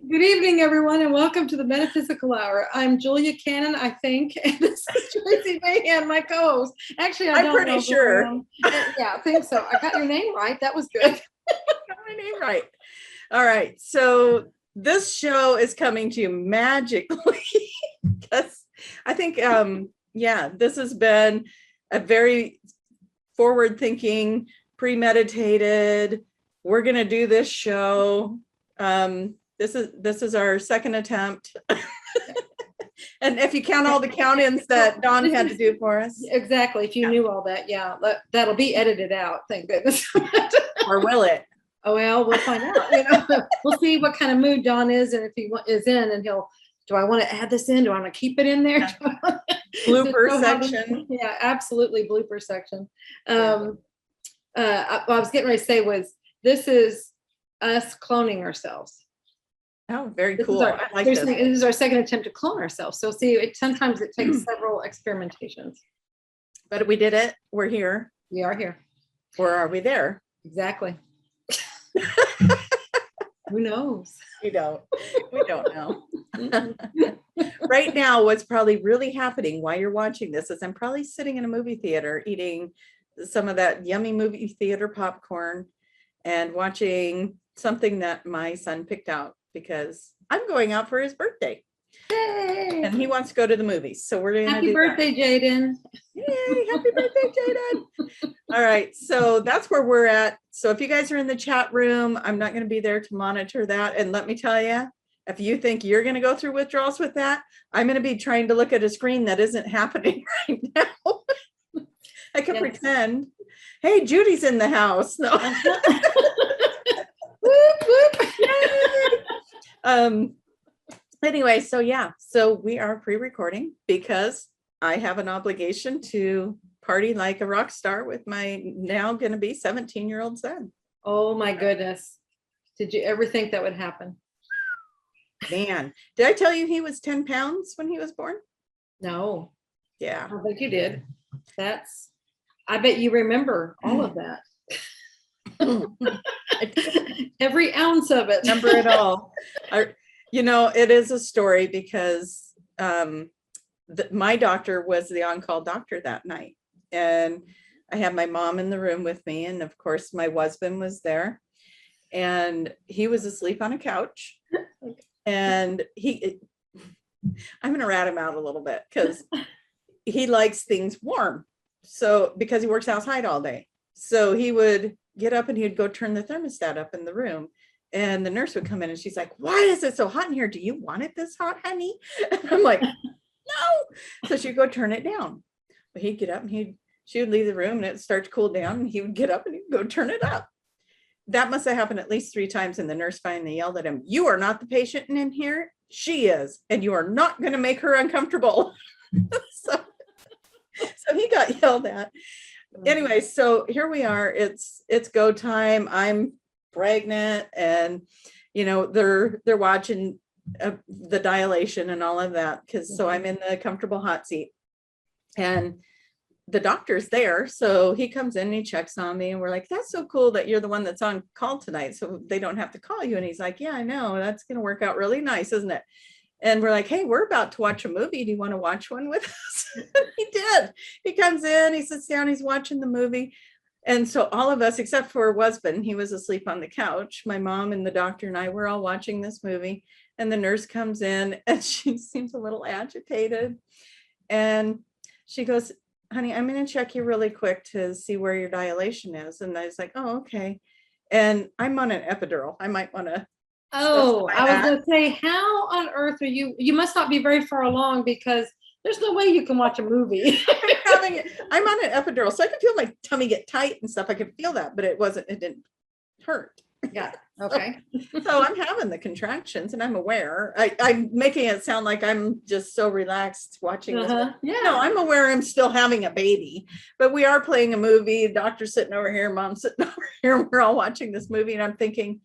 Good evening, everyone, and welcome to the Metaphysical Hour. I'm Julia Cannon, I think, and this is Tracie Mahan, my co-host. Actually, I don't know. I'm pretty sure. Yeah, I think so. I got your name right. That was good. Got my name right. All right. So this show is coming to you magically because I think, this has been a very forward-thinking, premeditated. We're going to do this show. This is our second attempt. And if you count all the count-ins that Dawn had to do for us. Exactly. If you knew all that, yeah, that'll be edited out. Thank goodness. Or will it? Oh, well, we'll find out. We'll see what kind of mood Dawn is, and if he is in, and do I want to add this in? Do I want to keep it in there? Yeah. Blooper section. Yeah, absolutely. Blooper section. What I was getting ready to say was, this is us cloning ourselves. Oh, very cool. This is our second attempt to clone ourselves. So see, sometimes it takes several experimentations. But we did it. We're here. We are here. Or are we there? Exactly. Who knows? We don't know. Right now, what's probably really happening while you're watching this is I'm probably sitting in a movie theater eating some of that yummy movie theater popcorn and watching something that my son picked out because I'm going out for his birthday. Yay! And he wants to go to the movies. So we're going to do birthday, Jaden. Yay, happy birthday, Jaden. All right, so that's where we're at. So if you guys are in the chat room, I'm not going to be there to monitor that. And let me tell you, if you think you're going to go through withdrawals with that, I'm going to be trying to look at a screen that isn't happening right now. I can pretend. Hey, Judy's in the house. No. Whoop, whoop. Yay. Anyway, so we are pre-recording because I have an obligation to party like a rock star with my now going to be 17-year-old son. Oh my goodness. Did you ever think that would happen? Man, did I tell you he was 10 pounds when he was born? No. Yeah. I bet you did. I bet you remember all of that. Every ounce of it. Remember it all. It is a story because my doctor was the on-call doctor that night. And I had my mom in the room with me. And of course, my husband was there. And he was asleep on a couch. And I'm going to rat him out a little bit because he likes things warm. So because he works outside all day. So he would get up and he'd go turn the thermostat up in the room. And the nurse would come in and she's like, why is it so hot in here? Do you want it this hot, honey? And I'm like, no. So she'd go turn it down. But he'd get up and she would leave the room and it'd start to cool down and he would get up and he'd go turn it up. That must have happened at least 3 times. And the nurse finally yelled at him, you are not the patient in here. She is. And you are not going to make her uncomfortable. So he got yelled at. Anyway, so here we are. It's go time. I'm pregnant and they're watching the dilation and all of that so I'm in the comfortable hot seat and the doctor's there, so he comes in and he checks on me and we're like, that's so cool that you're the one that's on call tonight so they don't have to call you. And he's like, yeah, I know, that's gonna work out really nice, isn't it? And we're like, hey, we're about to watch a movie, do you want to watch one with us? He did. He comes in, he sits down, he's watching the movie. And so all of us, except for husband, he was asleep on the couch. My mom and the doctor and I were all watching this movie. And the nurse comes in and she seems a little agitated. And she goes, honey, I'm going to check you really quick to see where your dilation is. And I was like, oh, okay. And I'm on an epidural. I might want to. Oh, I was going to say, how on earth are you? You must not be very far along because there's no way you can watch a movie. I'm on an epidural, so I can feel my tummy get tight and stuff. I could feel that, but it didn't hurt. Yeah. Okay. So I'm having the contractions and I'm aware. I'm making it sound like I'm just so relaxed watching this. Yeah. No, I'm aware I'm still having a baby, but we are playing a movie. Doctor's sitting over here, mom's sitting over here, and we're all watching this movie. And I'm thinking,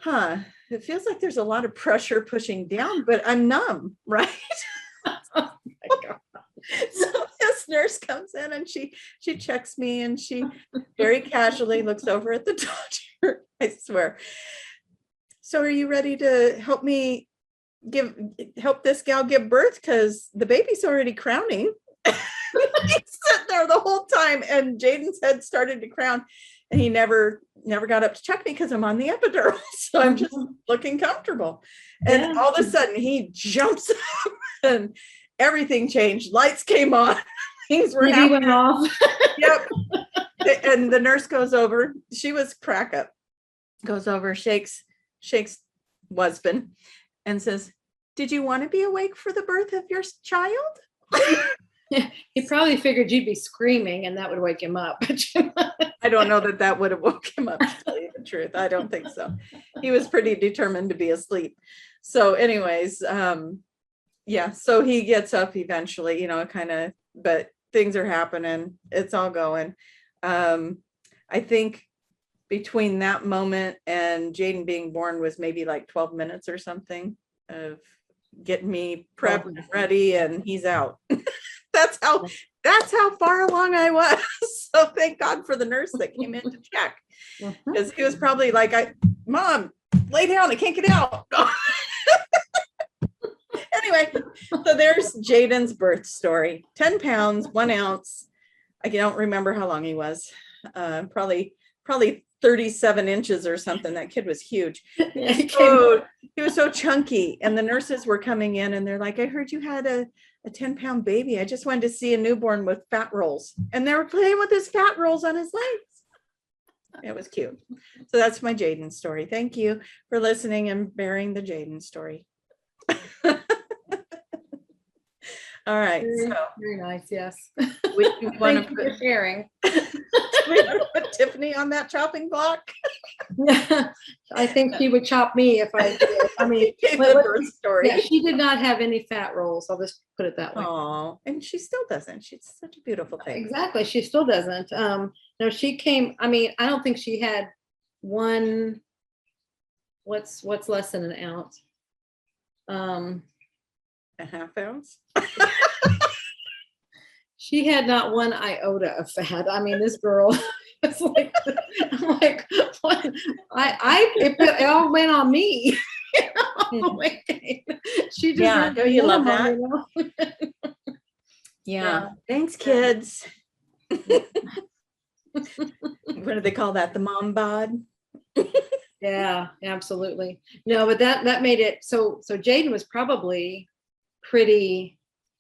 it feels like there's a lot of pressure pushing down, but I'm numb, right? Oh my God. So this nurse comes in and she checks me and she very casually looks over at the doctor. I swear. so are you ready to help me help this gal give birth? Because the baby's already crowning. He's sitting there the whole time, and Jaden's head started to crown, and he never got up to check me because I'm on the epidural. So I'm just looking comfortable. And all of a sudden he jumps up and everything changed. Lights came on. Things were happening. Went off. Yep. And the nurse goes over. She was crack up. Goes over, shakes husband, and says, "Did you want to be awake for the birth of your child?" He probably figured you'd be screaming and that would wake him up. I don't know that would have woke him up, to tell you the truth. I don't think so. He was pretty determined to be asleep. So anyways, yeah, so he gets up eventually, but things are happening. It's all going. I think between that moment and Jaden being born was maybe like 12 minutes or something of getting me prepped and ready, and he's out. That's how far along I was. So thank God for the nurse that came in to check, because he was probably like, "Mom, lay down, I can't get out." Anyway, so there's Jaden's birth story. 10 pounds, 1 ounce. I don't remember how long he was. Probably 37 inches or something. That kid was huge. He was so chunky. And the nurses were coming in and they're like, "I heard you had a 10-pound baby. I just wanted to see a newborn with fat rolls." And they were playing with his fat rolls on his legs. It was cute. So that's my Jaden story. Thank you for listening and bearing the Jaden story. All right. Very nice. Yes. We want Thank you for sharing. we put Tiffany on that chopping block. I think she would chop me if I did. I mean, birth story. Yeah, she did not have any fat rolls. I'll just put it that way. Oh, and she still doesn't. She's such a beautiful thing. Exactly. She still doesn't. No, she came. I mean, I don't think she had one. What's less than an ounce? A half ounce. She had not one iota of fat. I mean, this girl was like, I'm like, what? It all went on me. She just don't you love that? Yeah. Thanks, kids. What do they call that? The mom bod? Yeah, absolutely. No, but that made it so Jaden was probably pretty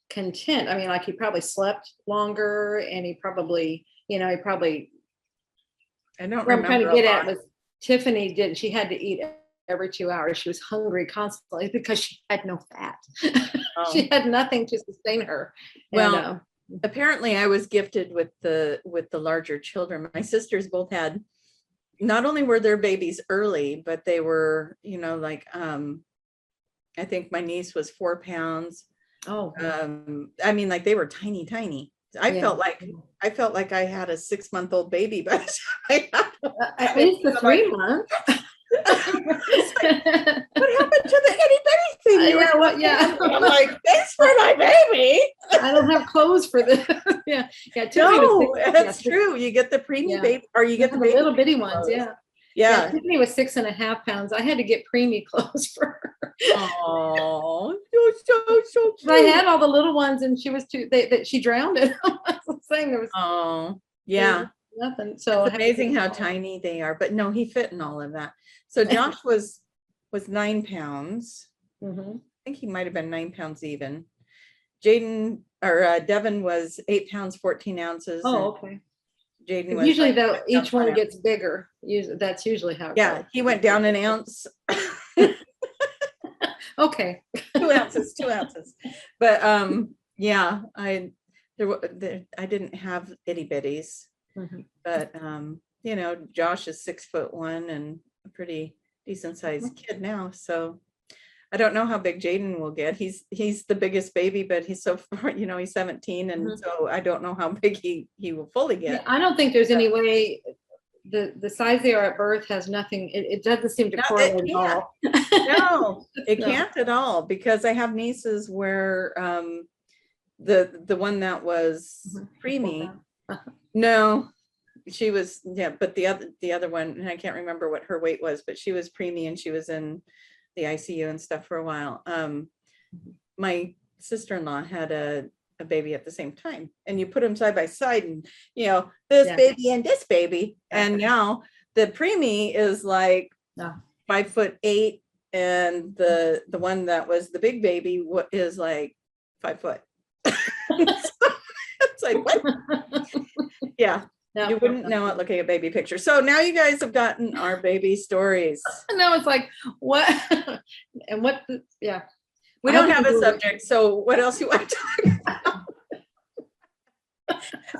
content. I mean, like he probably slept longer, and he probably, I don't remember. What I'm trying to get at was Tiffany she had to eat every 2 hours. She was hungry constantly because she had no fat. She had nothing to sustain her. Well, apparently I was gifted with the larger children. My sisters both had, not only were their babies early, but they were, I think my niece was 4 pounds. Oh, I mean, like they were tiny. I felt like I had a 6-month-old baby, but at least the 3 months. What happened to the itty bitty thing? Yeah. I'm like, thanks for my baby. I don't have clothes for this. Yeah. No, that's true. You get the preemie baby, or you get the baby little bitty ones. Yeah. Tiffany was 6.5 pounds. I had to get preemie clothes for her. Oh, you're so cute. I had all the little ones, and she was that she drowned in them. I was saying there was. Oh, yeah. Nothing. So it's amazing how tiny they are. But no, he fit in all of that. So Josh was 9 pounds. Mm-hmm. I think he might have been 9 pounds even. Jaden or Devin was 8 pounds 14 ounces. Oh, okay. Jaden was usually though each one gets bigger. That's usually how it goes. He went down an ounce. Okay. 2 ounces. But I didn't have itty bitties. Mm-hmm. But Josh is 6'1" and a pretty decent sized kid now. So I don't know how big Jaden will get. He's the biggest baby, but he's so far, he's 17, and so I don't know how big he will fully get. Yeah, I don't think there's any way. The size they are at birth has nothing. It doesn't seem to correlate at all. No, it can't at all, because I have nieces where the one that was preemie. No, she was, yeah, but the other one, and I can't remember what her weight was, but she was preemie and she was in the ICU and stuff for a while. My sister-in-law had a baby at the same time, and you put them side by side, and this Yeah. baby and this baby, and now the preemie is like 5'8", and the one that was the big baby is like 5 foot. It's like, what? Yeah. You wouldn't know it looking at baby pictures. So now you guys have gotten our baby stories. No, it's like, what? And what? Yeah. We don't have a subject. So what else you want to talk about?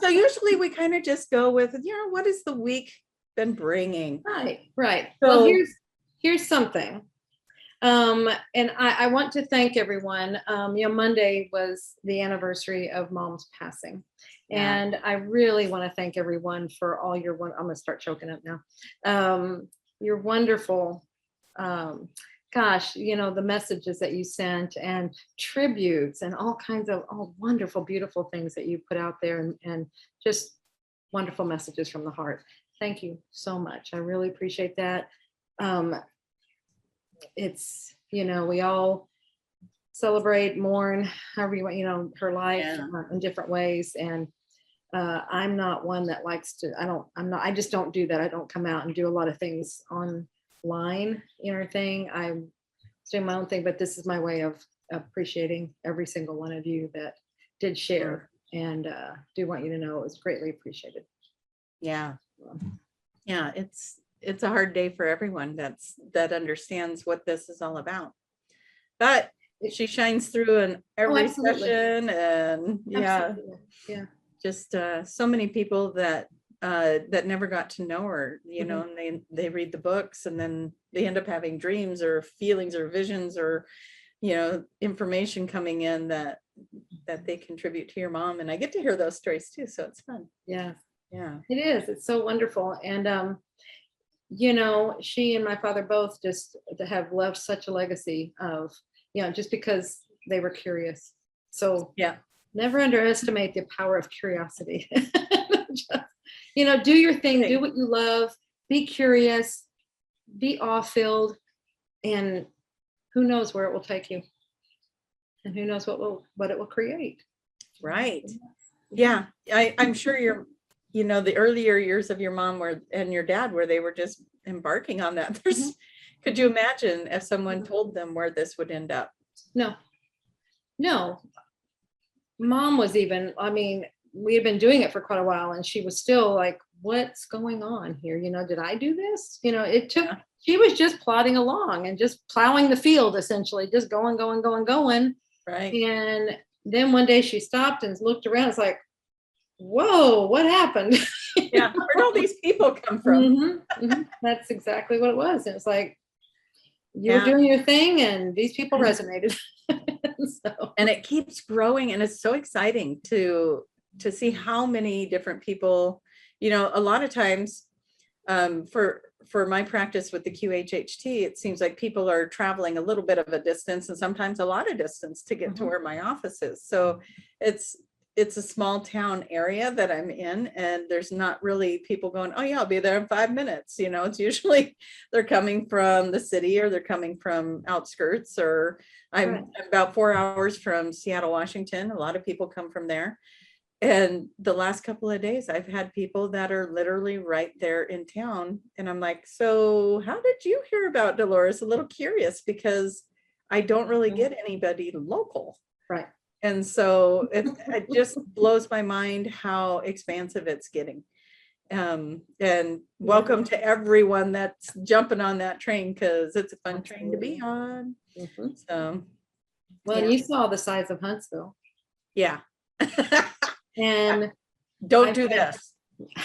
So usually we kind of just go with, what has the week been bringing? Right. So, well, here's something. And I want to thank everyone. Monday was the anniversary of Mom's passing. Yeah. And I really want to thank everyone for all your I'm going to start choking up now. Your wonderful, the messages that you sent and tributes and all kinds of wonderful, beautiful things that you put out there and just wonderful messages from the heart. Thank you so much. I really appreciate that. It's, we all celebrate, mourn, however you want, her life in different ways. And I'm not one that likes to, I just don't do that. I don't come out and do a lot of things online, thing. I'm doing my own thing, but this is my way of appreciating every single one of you that did share, and do want you to know it was greatly appreciated. Yeah. Yeah. It's a hard day for everyone that understands what this is all about, but she shines through in every session, and just so many people that never got to know her, and they read the books, and then they end up having dreams or feelings or visions or information coming in that they contribute to your mom, and I get to hear those stories too, so it's fun. Yeah it is. It's so wonderful. And she and my father both just have left such a legacy of just because they were curious. So never underestimate the power of curiosity. Just, do your thing, do what you love, be curious, be awe-filled, and who knows where it will take you, and who knows what it will create. Right. Yeah. I'm sure the earlier years of your mom and your dad, where they were just embarking on that. Could you imagine if someone told them where this would end up? No. Mom was we had been doing it for quite a while, and she was still like, what's going on here? Did I do this? She was just plodding along and just plowing the field, essentially, just going. Right. And then one day she stopped and looked around. It's like, whoa, what happened? Yeah, where'd all these people come from? That's exactly what it was. And it's like, you were doing your thing, and these people resonated. And it keeps growing, and it's so exciting to see how many different people, a lot of times, for my practice with the QHHT, it seems like people are traveling a little bit of a distance, and sometimes a lot of distance to get to where my office is. So it's a small town area that I'm in, and there's not really people going, oh yeah, I'll be there in 5 minutes. It's usually they're coming from the city, or they're coming from outskirts, or I'm about 4 hours from Seattle, Washington. A lot of people come from there. And the last couple of days, I've had people that are literally right there in town. And I'm like, so how did you hear about Dolores? A little curious, because I don't really get anybody local. Right. And so it just blows my mind how expansive it's getting. And welcome to everyone that's jumping on that train, because it's a fun train to be on. So, well, you saw the size of Huntsville. Yeah. And don't do this.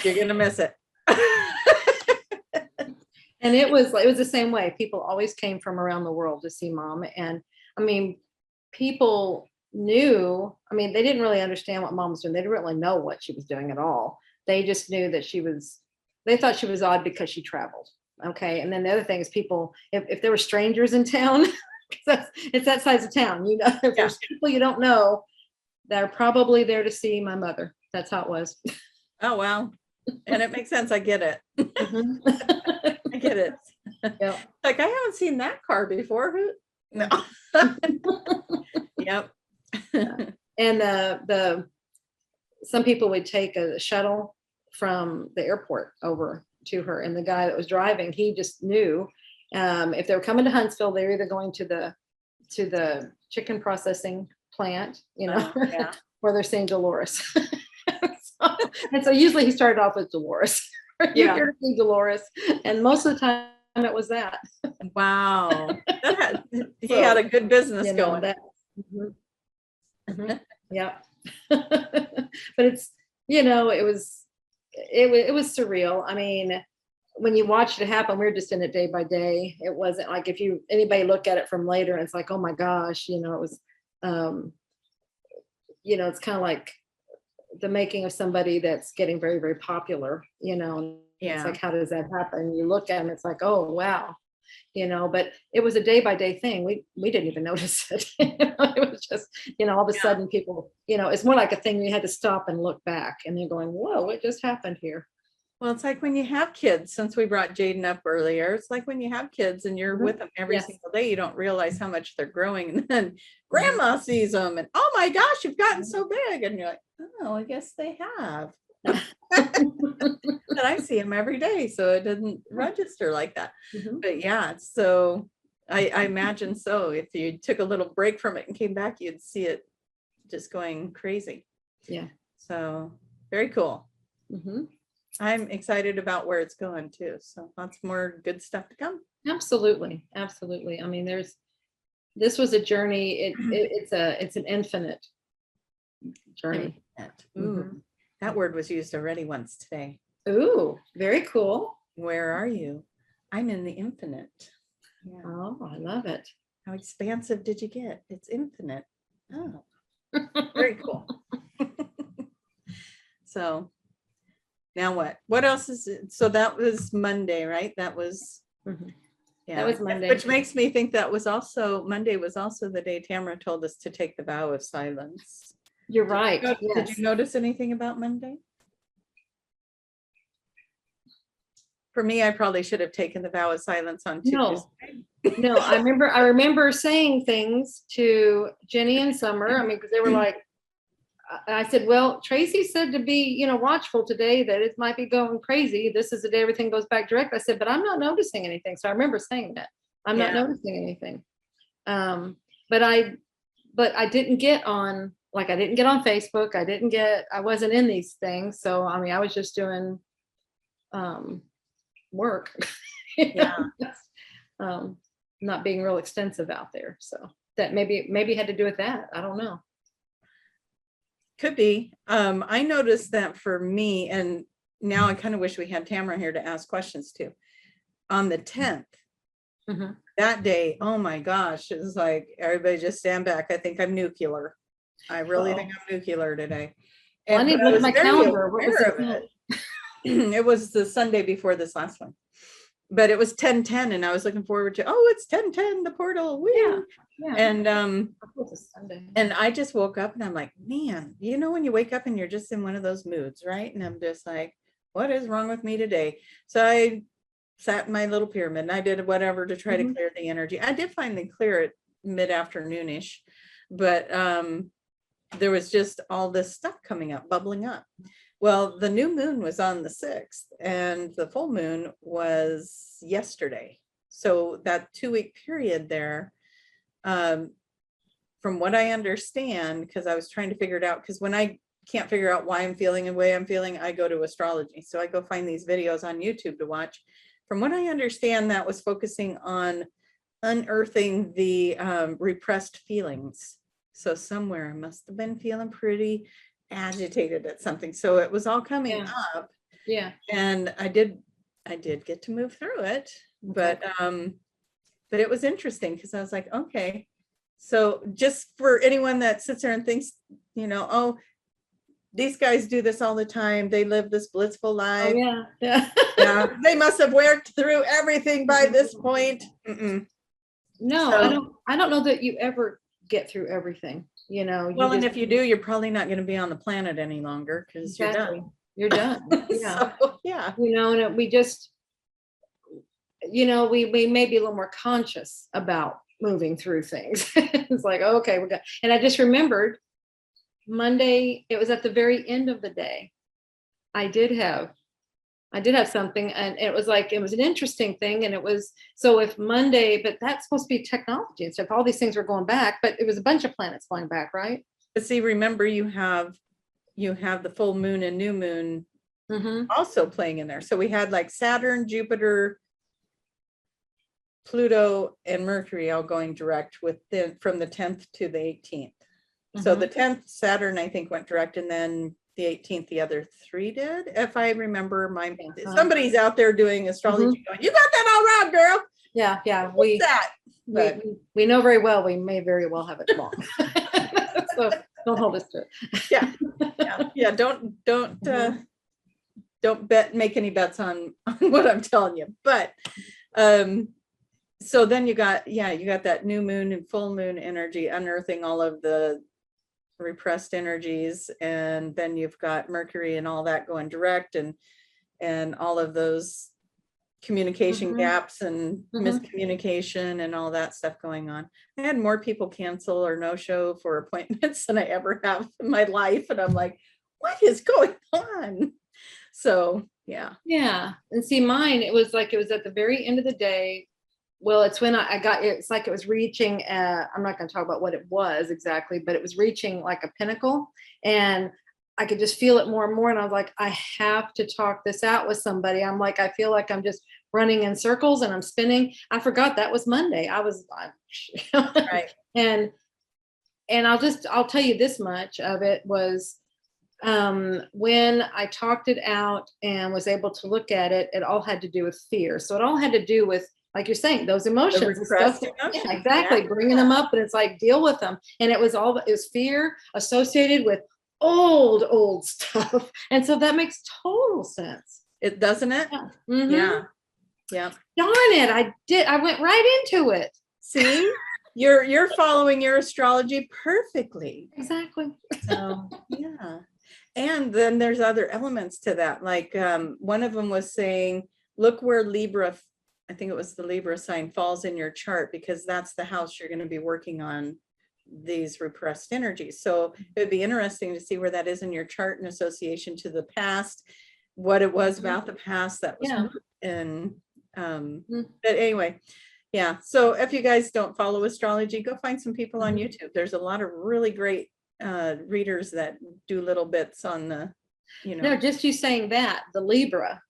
You're gonna miss it. And it was the same way. People always came from around the world to see Mom. And people knew, they didn't really understand what Mom was doing. They didn't really know what she was doing at all. They just knew that they thought she was odd because she traveled. Okay. And then the other thing is, people, if there were strangers in town, it's that size of town, if there's people you don't know, they're probably there to see my mother. That's how it was. Oh, wow. And it makes sense. I get it. Mhm. I get it. Yep. Like, I haven't seen that car before. No. Yep. And some people would take a shuttle from the airport over to her, and the guy that was driving, he just knew if they were coming to Huntsville, they were either going to the chicken processing plant, Yeah. or they're seeing Dolores. And so usually he started off with Dolores. You're Yeah. here to see Dolores, and most of the time it was that. Wow. He had a good business going. Mhm. Mhm. Yeah. But it's, it was surreal. I mean, when you watched it happen, we were just in it day by day. It wasn't like if anybody look at it from later and it's like, oh my gosh, it was, it's kind of like the making of somebody that's getting very, very popular, and Yeah. it's like, how does that happen? You look at them, it's like, oh, wow. But it was a day by day thing. We didn't even notice it. It was just, all of a sudden people, it's more like a thing you had to stop and look back and you're going, whoa, what just happened here? Well, it's like when you have kids, since we brought Jaden up earlier, it's like when you have kids and you're with them every Yes. single day, you don't realize how much they're growing. And then grandma sees them and, oh my gosh, you've gotten so big. And you're like, oh, I guess they have. And I see them every day, so it didn't register like that. Mhm. But yeah, so I imagine so. If you took a little break from it and came back, you'd see it just going crazy. Yeah. So very cool. Mhm. I'm excited about where it's going too. So lots more good stuff to come. Absolutely. Absolutely. I mean, this was a journey. It's an infinite journey. Ooh, that word was used already once today. Ooh, very cool. Where are you? I'm in the infinite. Yeah. Oh, I love it. How expansive did you get? It's infinite. Oh, very cool. So now what? What else is it? So that was Monday, right? That was, yeah. That was Monday. Which makes me think that was also, Monday was also the day Tamara told us to take the vow of silence. You're right. Did you notice anything about Monday? For me, I probably should have taken the vow of silence on Tuesday. No, I remember saying things to Jenny and Summer. I mean, because they were like, I said, well, Tracie said to be, watchful today, that it might be going crazy. This is the day everything goes back direct. I said, but I'm not noticing anything. So I remember saying that. I'm not noticing anything. But I didn't get on, I didn't get on Facebook. I wasn't in these things. So, I mean, I was just doing work. Yeah. Not being real extensive out there. So that maybe had to do with that. I don't know. Could be. I noticed that for me, and now I kind of wish we had Tamara here to ask questions to. On the 10th, that day, oh my gosh, it was like, everybody just stand back. I think I'm nuclear. I really think I'm nuclear today. And I need to look at my calendar. What was it? It was the Sunday before this last one. But it was 10:10 and I was looking forward to, oh, it's 10:10, the portal. Woo. Yeah. And I just woke up and I'm like, man, when you wake up and you're just in one of those moods, right? And I'm just like, what is wrong with me today? So I sat in my little pyramid and I did whatever to try to clear the energy. I did finally clear it mid-afternoonish, but there was just all this stuff coming up, bubbling up. Well, the new moon was on the 6th and the full moon was yesterday. So that 2-week period there, from what I understand, because I was trying to figure it out, because when I can't figure out why I'm feeling the way I'm feeling, I go to astrology. So I go find these videos on YouTube to watch. From what I understand, that was focusing on unearthing the repressed feelings. So somewhere I must have been feeling pretty agitated at something. So it was all coming up. Yeah. And I did get to move through it, but it was interesting because I was like, okay. So just for anyone that sits there and thinks, oh, these guys do this all the time. They live this blissful life. Oh, yeah. They must have worked through everything by this point. No, so, I don't know that you ever get through everything. Well, and if you do, you're probably not going to be on the planet any longer because you're done. you're done. Yeah. So, yeah. And we just, we may be a little more conscious about moving through things. It's like, okay, we're good. And I just remembered Monday, it was at the very end of the day. I did have something, and it was an interesting thing. And it was, so if Monday, but that's supposed to be technology and stuff, all these things were going back, but it was a bunch of planets going back, right? But see, remember you have the full moon and new moon also playing in there. So we had like Saturn, Jupiter, Pluto, and Mercury all going direct from the 10th to the 18th. So the 10th, Saturn, I think, went direct, and then the 18th, the other three did, if I remember somebody's out there doing astrology going, you got that all wrong, girl. Yeah. We know very well, we may very well have it wrong. So don't hold us to it. Yeah. Don't make any bets on what I'm telling you. But so then you got that new moon and full moon energy unearthing all of the repressed energies, and then you've got Mercury and all that going direct, and all of those communication gaps and miscommunication and all that stuff going on. I had more people cancel or no show for appointments than I ever have in my life, and I'm like, what is going on? So yeah. And see, mine, it was at the very end of the day. Well, it's when it's like it was reaching, I'm not going to talk about what it was exactly, but it was reaching like a pinnacle, and I could just feel it more and more. And I was like, I have to talk this out with somebody. I'm like, I feel like I'm just running in circles and I'm spinning. I forgot that was Monday. Right. And I'll tell you this much of it was, when I talked it out and was able to look at it, it all had to do with fear. So it all had to do with, like you're saying, those emotions and stuff. Yeah, exactly. Yeah. Bringing them up, and it's like, deal with them. And it was fear associated with old stuff. And so that makes total sense. It doesn't it? Yeah. Yeah. Darn it. I went right into it. See, you're following your astrology perfectly. Exactly. So yeah. And then there's other elements to that. Like one of them was saying, look where Libra, I think it was the Libra sign, falls in your chart, because that's the house you're going to be working on these repressed energies. So it would be interesting to see where that is in your chart in association to the past, what it was about the past that was in. But anyway, yeah. So if you guys don't follow astrology, go find some people on YouTube. There's a lot of really great readers that do little bits on the, No, just you saying that, the Libra,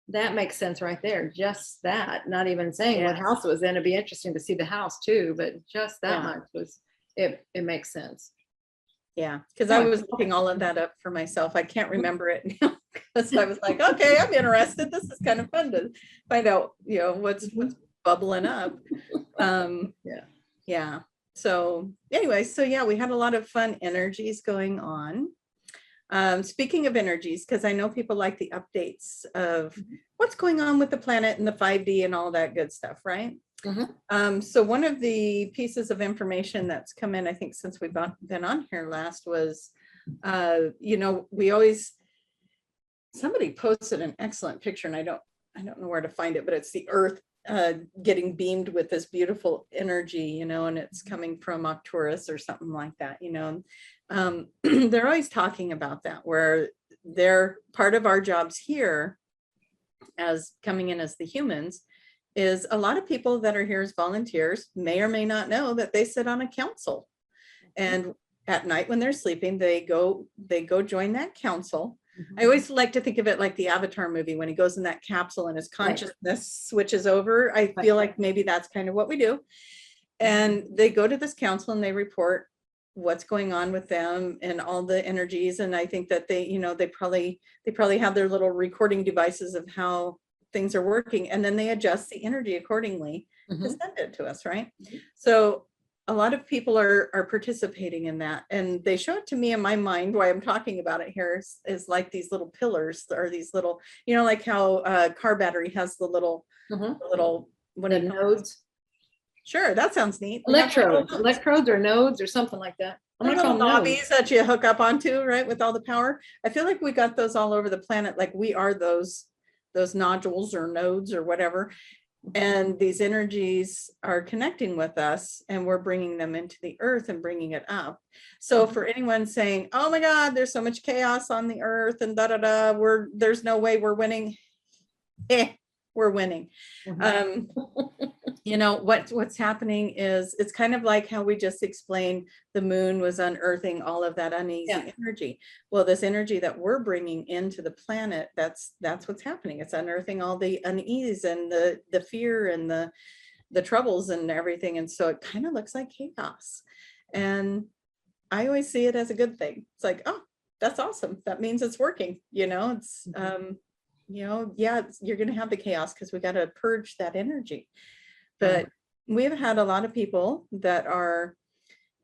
that makes sense right there. Just that, not even saying what house it was in. It'd be interesting to see the house too, but just that much was, it makes sense. Yeah, because I was looking all of that up for myself. I can't remember it now, because I was like, okay, I'm interested. This is kind of fun to find out, what's bubbling up. Yeah. So anyway, we had a lot of fun energies going on. Speaking of energies, because I know people like the updates of what's going on with the planet and the 5D and all that good stuff, right? So one of the pieces of information that's come in, I think, since we've been on here last was, somebody posted an excellent picture, and I don't know where to find it, but it's the Earth getting beamed with this beautiful energy, and it's coming from Arcturus or something like that, they're always talking about that, where they're part of our jobs here as coming in as the humans is a lot of people that are here as volunteers may or may not know that they sit on a council, and at night when they're sleeping, they go join that council. I always like to think of it like the Avatar movie, when he goes in that capsule and his consciousness switches over. I feel like maybe that's kind of what we do. And they go to this council and they report what's going on with them and all the energies. And I think that they probably have their little recording devices of how things are working, and then they adjust the energy accordingly to send it to us, right? So a lot of people are participating in that, and they show it to me in my mind. Why I'm talking about it here is like these little pillars, or these little, like how a car battery has the little what are nodes? Sure, that sounds neat. Electrodes or nodes or something like that. I'm gonna little call nodes. knobbies that you hook up onto, right, with all the power. I feel like we got those all over the planet. Like we are those nodules or nodes or whatever. And these energies are connecting with us, and we're bringing them into the earth and bringing it up. So for anyone saying, oh my God, there's so much chaos on the earth and there's no way we're winning. We're winning. You know, what's happening is it's kind of like how we just explained the moon was unearthing all of that uneasy energy. Well, this energy that we're bringing into the planet, that's what's happening. It's unearthing all the unease and the fear and the troubles and everything. And so it kind of looks like chaos. And I always see it as a good thing. It's like, oh, that's awesome. That means it's working. You know, it's, you know, yeah, you're going to have the chaos because we got to purge that energy. But we've had a lot of people that are,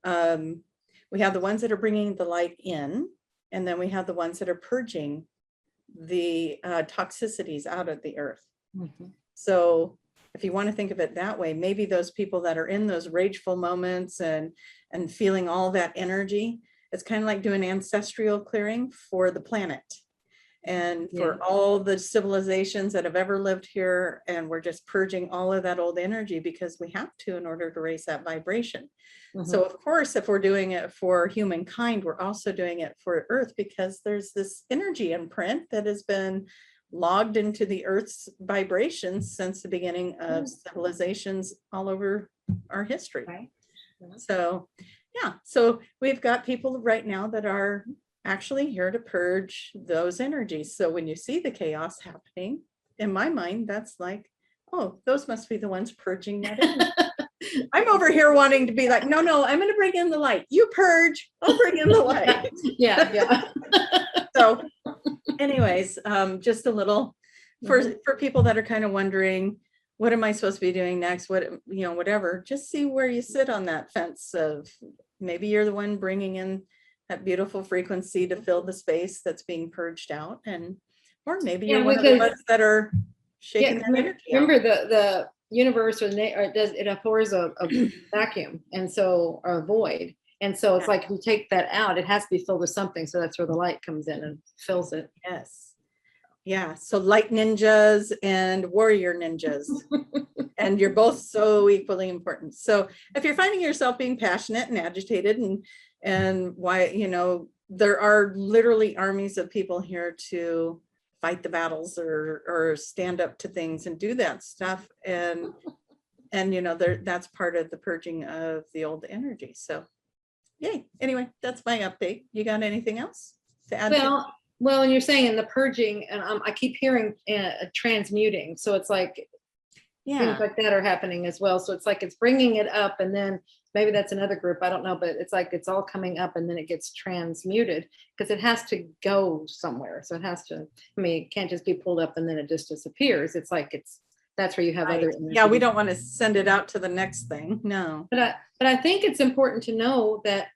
we have the ones that are bringing the light in, and then we have the ones that are purging the toxicities out of the earth. So if you want to think of it that way, maybe those people that are in those rageful moments and feeling all that energy, it's kind of like doing ancestral clearing for the planet. And for all the civilizations that have ever lived here, and we're just purging all of that old energy because we have to in order to raise that vibration. So of course, if we're doing it for humankind, we're also doing it for Earth, because there's this energy imprint that has been logged into the Earth's vibrations since the beginning of civilizations all over our history. So yeah, so we've got people right now that are actually here to purge those energies. So when you see the chaos happening, in my mind, that's like, oh, those must be the ones purging that energy. I'm over here wanting to be like, no, I'm going to bring in the light. You purge, I'll bring in the light. So anyways, just a little for people that are kind of wondering, what am I supposed to be doing next? What, you know, whatever, just see where you sit on that fence of maybe you're the one bringing in that beautiful frequency to fill the space that's being purged out, and or maybe you're one of the ones that are shaking that energy remember out. The universe it abhors a vacuum, and so a void, and so it's like if you take that out, it has to be filled with something. So that's where the light comes in and fills it. Yeah, so light ninjas and warrior ninjas. And you're both so equally important. So if you're finding yourself being passionate and agitated and why, you know, there are literally armies of people here to fight the battles or stand up to things and do that stuff. And you know, that's part of the purging of the old energy. So yay. Anyway, that's my update. You got anything else to add? Well, and you're saying in the purging, and I keep hearing transmuting. So it's like things like that are happening as well. So it's like it's bringing it up, and then maybe that's another group, I don't know, but it's like it's all coming up and then it gets transmuted because it has to go somewhere. So it has to, I mean, it can't just be pulled up and then it just disappears. It's like that's where you have other energy. Yeah, we don't want to send it out to the next thing. No. But I think it's important to know that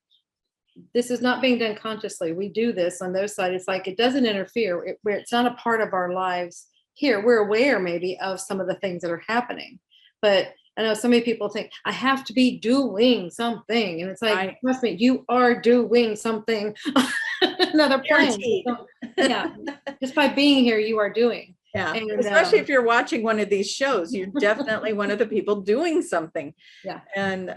this is not being done consciously. We do this on those sides. It's like it doesn't interfere. It's not a part of our lives here. We're aware maybe of some of the things that are happening, but I know so many people think I have to be doing something, and it's like, trust me, you are doing something. Another plan. So, just by being here, you are doing. Yeah, and, especially if you're watching one of these shows, you're definitely one of the people doing something. Yeah, and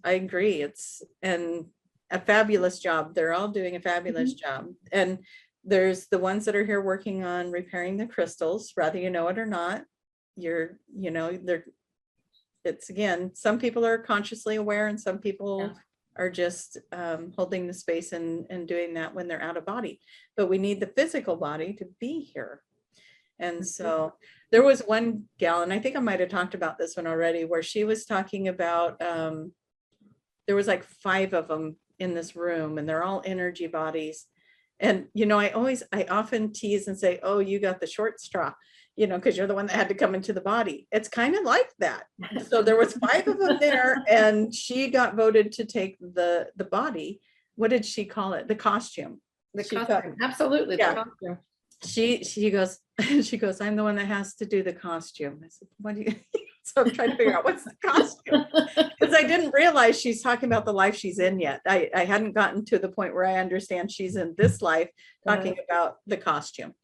I agree. It's a fabulous job. They're all doing a fabulous job, and there's the ones that are here working on repairing the crystals, whether you know it or not. It's again, some people are consciously aware and some people are just holding the space and doing that when they're out of body. But we need the physical body to be here. And so there was one gal, and I think I might have talked about this one already, where she was talking about, there was like 5 of them in this room and they're all energy bodies. And, you know, I often tease and say, oh, you got the short straw, you know, because you're the one that had to come into the body. It's kind of like that. So there was 5 of them there, and she got voted to take the body. What did she call it? The costume. The costume. Absolutely. Yeah. The costume. She goes, I'm the one that has to do the costume. I said, what do you, So I'm trying to figure out what's the costume, because I didn't realize she's talking about the life she's in yet. I hadn't gotten to the point where I understand she's in this life talking about the costume.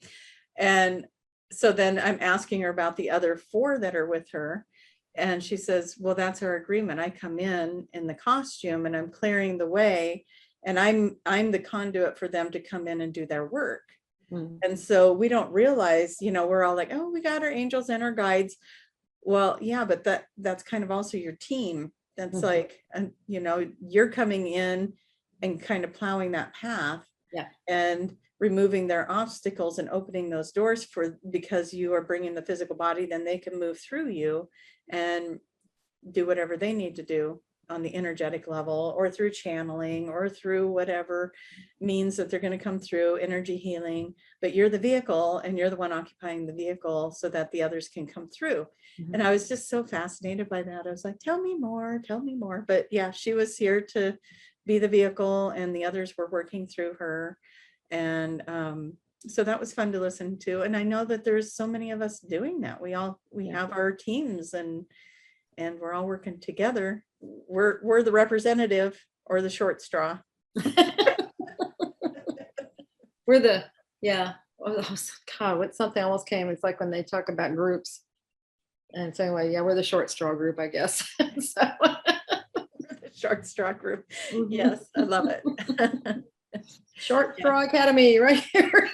And so then I'm asking her about the other 4 that are with her. And she says, well, that's our agreement. I come in the costume and I'm clearing the way, and I'm the conduit for them to come in and do their work. And so we don't realize, you know, we're all like, oh, we got our angels and our guides. Well, yeah, but that's kind of also your team. That's like, and you know, you're coming in and kind of plowing that path, and removing their obstacles and opening those doors because you are bringing the physical body, then they can move through you and do whatever they need to do on the energetic level, or through channeling, or through whatever means that they're going to come through, energy healing. But you're the vehicle, and you're the one occupying the vehicle so that the others can come through. And I was just so fascinated by that. I was like, tell me more, tell me more. But yeah, she was here to be the vehicle, and the others were working through her. And so that was fun to listen to. And I know that there's so many of us doing that. We have our teams, and we're all working together. We're the representative, or the short straw. We're the, oh, God, what something almost came. It's like when they talk about groups. And so anyway, we're the short straw group, I guess. So. The short straw group. Yes, I love it. Short Straw Academy right here.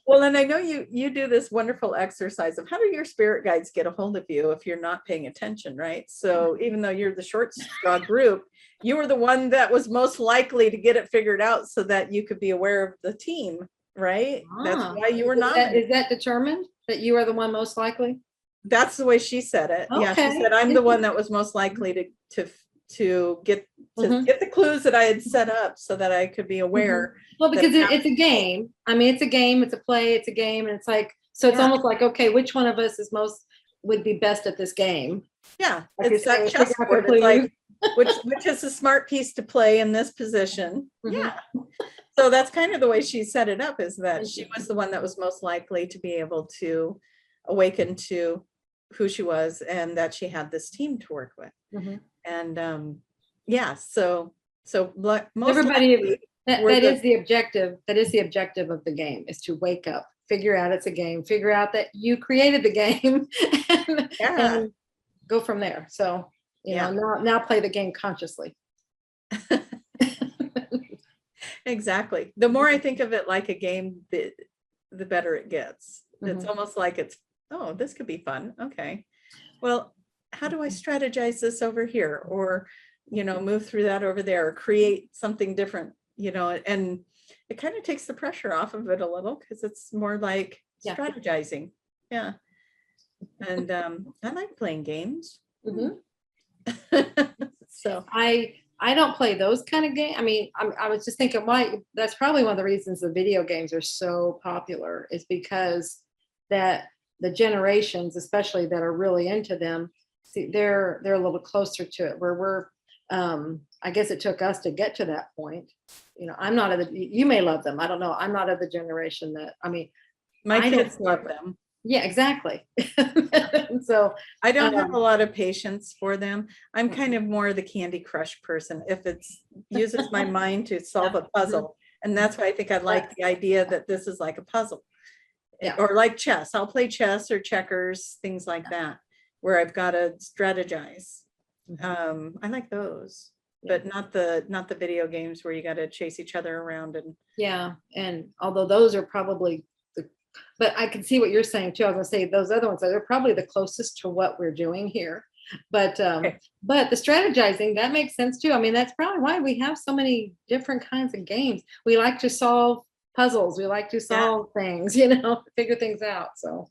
Well, and I know you do this wonderful exercise of how do your spirit guides get a hold of you if you're not paying attention, right? So even though you're the short straw group, you were the one that was most likely to get it figured out so that you could be aware of the team, right? That's why you were nominated. Is that determined that you are the one most likely? That's the way she said it. Yeah, she said I'm the one that was most likely to get the clues that I had set up so that I could be aware. Well, because it's a game. I mean, it's a game, it's a play, it's a game. And it's like, so it's almost like, okay, which one of us would be best at this game? Yeah, like it's that chessboard. It's like, which is a smart piece to play in this position. Yeah. So that's kind of the way she set it up, is that she was the one that was most likely to be able to awaken to who she was, and that she had this team to work with. And yeah, so most everybody likely, that is the objective. That is the objective of the game, is to wake up, figure out it's a game, figure out that you created the game, and go from there. So you know, now play the game consciously. Exactly. The more I think of it like a game, the better it gets. It's almost like oh, this could be fun. Okay, well, how do I strategize this over here, or you know, move through that over there, or create something different, you know? And it kind of takes the pressure off of it a little, because it's more like strategizing. Yeah. And I like playing games. So I don't play those kind of games. I mean, I was just thinking, why that's probably one of the reasons the video games are so popular, is because that the generations, especially that are really into them, see, they're a little closer to it, where we're I guess it took us to get to that point. You know, I'm not you may love them. I don't know. I'm not of the generation that, I mean, my kids love them. Yeah, exactly. So I don't have a lot of patience for them. I'm kind of more the Candy Crush person. If it uses my mind to solve a puzzle. And that's why I think I like the idea that this is like a puzzle. Or like chess. I'll play chess or checkers, things like that, where I've got to strategize. I like those, but not the video games where you got to chase each other around. And although those are probably but I can see what you're saying too. I was gonna say those other ones, they're probably the closest to what we're doing here. But but the strategizing, that makes sense too. I mean, that's probably why we have so many different kinds of games. We like to solve puzzles. We like to solve things, you know, figure things out. So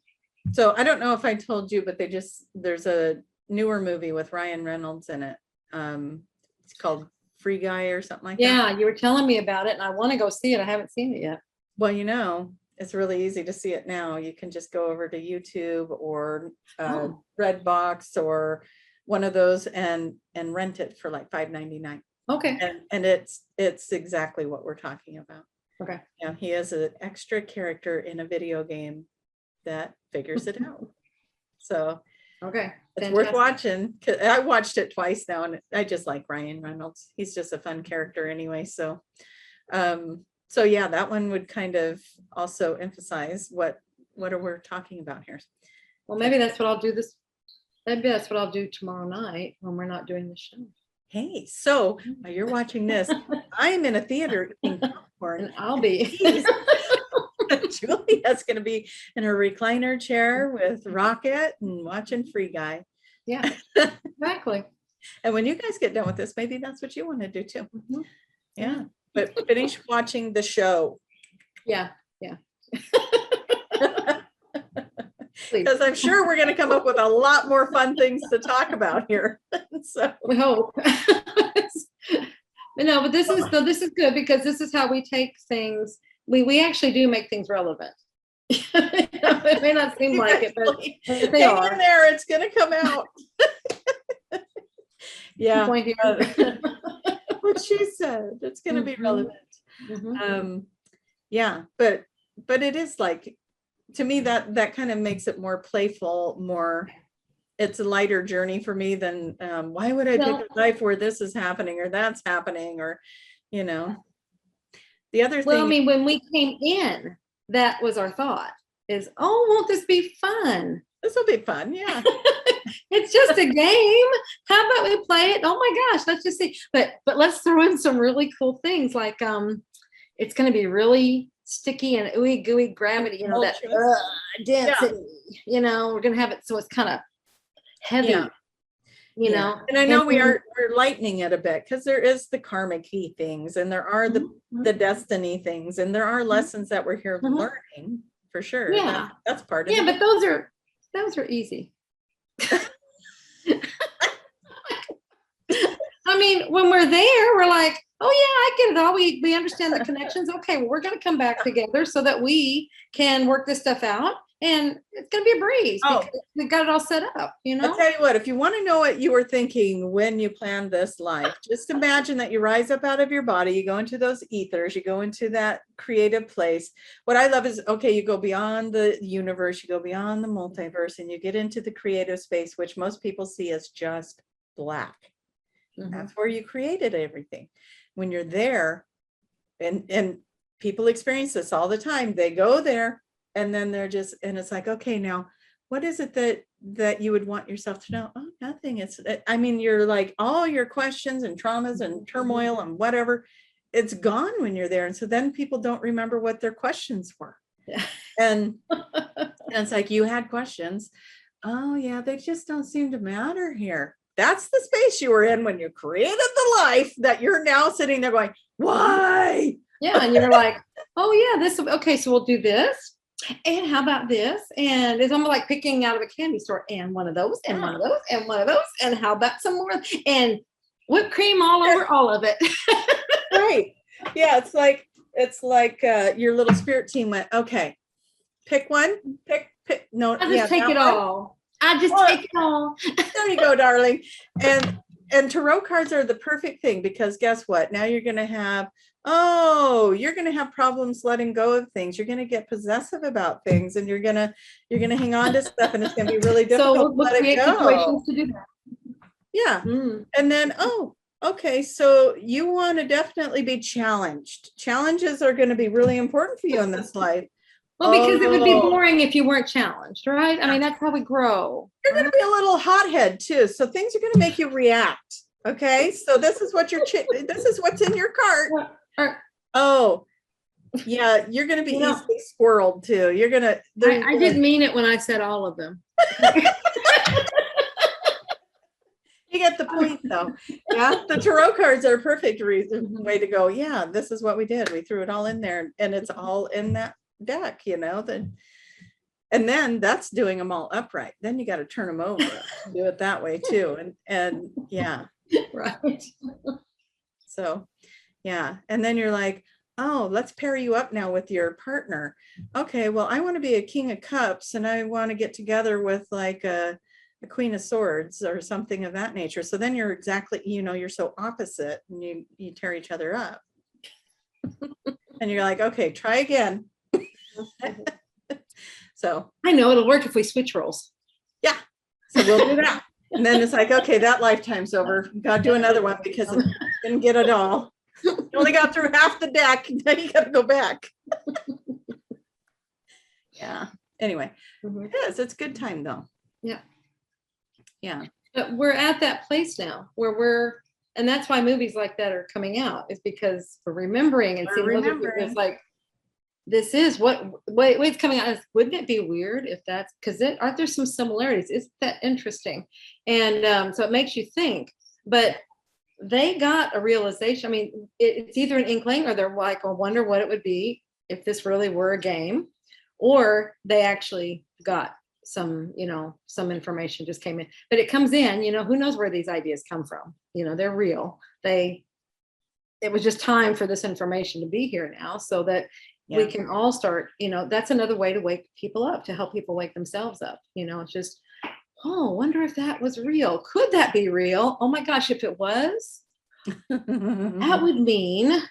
I don't know if I told you, but there's a newer movie with Ryan Reynolds in it. It's called Free Guy or something like that. Yeah, you were telling me about it, and I want to go see it. I haven't seen it yet. Well, you know, it's really easy to see it now. You can just go over to YouTube or Redbox or one of those and rent it for like $5.99. Okay. And it's exactly what we're talking about. Okay. Yeah, he is an extra character in a video game that figures it out. So Okay. It's worth Fantastic. watching. 'Cause I watched it twice now, and I just like Ryan Reynolds. He's just a fun character anyway. So, so yeah, that one would kind of also emphasize what are we talking about here. Well, maybe that's what I'll do maybe that's what I'll do tomorrow night when we're not doing the show. Hey, so while you're watching this, I am in a theater eating popcorn. And I'll be. Julia's going to be in her recliner chair with Rocket and watching Free Guy. Yeah, exactly. And when you guys get done with this, maybe that's what you want to do too. Mhm. Yeah, but finish watching the show. Yeah, yeah. Please. Because I'm sure we're going to come up with a lot more fun things to talk about here. So We hope. No, but this is good because this is how we take things. We actually do make things relevant. It may not seem like it, but they hang are. in there, it's going to come out. Yeah, Point here. what she said, it's going to be Mhm. relevant. Mhm. Yeah, but it is like, to me, that kind of makes it more playful, more, it's a lighter journey for me than why would I pick a life where this is happening or that's happening, or the other Well, I thing. mean, when we came in, that was our thought is, oh, won't this be fun? This will be fun. Yeah. It's just a game. How about we play it? Oh my gosh, let's just see. But let's throw in some really cool things like it's going to be really sticky and ooey gooey gravity, that density. Yeah. We're going to have it so it's kind of heavy. Yeah. And I know we're lightening it a bit because there is the karmic key things, and there are the destiny things, and there are lessons that we're here learning for sure. Yeah, that's part of it. Yeah, but those are easy. I mean, when we're there, we're like, oh yeah, I get it all. We understand the connections. Okay, well, we're going to come back together so that we can work this stuff out, and it's going to be a breeze because we got it all set up. I'll tell you what, if you want to know what you were thinking when you planned this life, just imagine that you rise up out of your body, you go into those ethers, you go into that creative place. What I love is, okay, you go beyond the universe, you go beyond the multiverse, and you get into the creative space, which most people see as just black. That's where you created everything. When you're there, and people experience this all the time, they go there and then they're just, and it's like, okay, now what is it that you would want yourself to know? Oh, nothing. I mean, you're like, all your questions and traumas and turmoil and whatever, it's gone when you're there. And so then people don't remember what their questions were. Yeah. And it's like, you had questions. Oh yeah, they just don't seem to matter here. That's the space you were in when you created the life that you're now sitting there going, why? Yeah. And you're like, oh yeah, okay, so we'll do this. And how about this? And it's almost like picking out of a candy store, and one of those, and one of those, and one of those, and how about some more? And whipped cream all over all of it. Right. Yeah, it's like your little spirit team went, okay, pick one, pick, no. I just take it all. I just take it all. There you go, darling. And tarot cards are the perfect thing, because guess what? Now you're going to have, you're going to have problems letting go of things. You're going to get possessive about things, and you're going to hang on to stuff, and it's going to be really difficult so we'll to let create it go. Situations to do that. Yeah. And then, okay, so you want to definitely be challenged. Challenges are going to be really important for you in this life. Well, because it would be boring if you weren't challenged, right? I mean, that's how we grow. You're going to be a little hothead too. So things are going to make you react. Okay. So this is what this is what's in your cart. Oh, yeah. You're going to be easily squirreled too. You're going to. I didn't mean it when I said all of them. You get the point though. Yeah. The tarot cards are a perfect way to go. Yeah. This is what we did. We threw it all in there, and it's all in that deck, and then that's doing them all upright. Then you got to turn them over, do it that way too, and yeah, right. So yeah, and then you're like, oh, let's pair you up now with your partner. Okay, well, I want to be a King of Cups, and I want to get together with like a Queen of Swords or something of that nature. So then you're exactly, you're so opposite, and you tear each other up. And you're like, okay, try again. So I know it'll work if we switch roles. Yeah. So we'll do that. And then it's like, okay, that lifetime's over. Got to do another one because it didn't get it all. You only got through half the deck. Then you got to go back. Yeah. Anyway, it is. It's a good time though. Yeah. Yeah. But we're at that place now where and that's why movies like that are coming out, is because we're remembering and seeing other people. It's like, this is what's coming out. Wouldn't it be weird if that's, because aren't there some similarities? Isn't that interesting? And so it makes you think. But they got a realization. I mean, it's either an inkling, or they're like, I wonder what it would be if this really were a game, or they actually got some information just came in. But it comes in, who knows where these ideas come from? They're real. It was just time for this information to be here now, so that we can all start, that's another way to wake people up, to help people wake themselves up. It's just, oh, wonder if that was real. Could that be real? Oh my gosh, if it was, that would mean.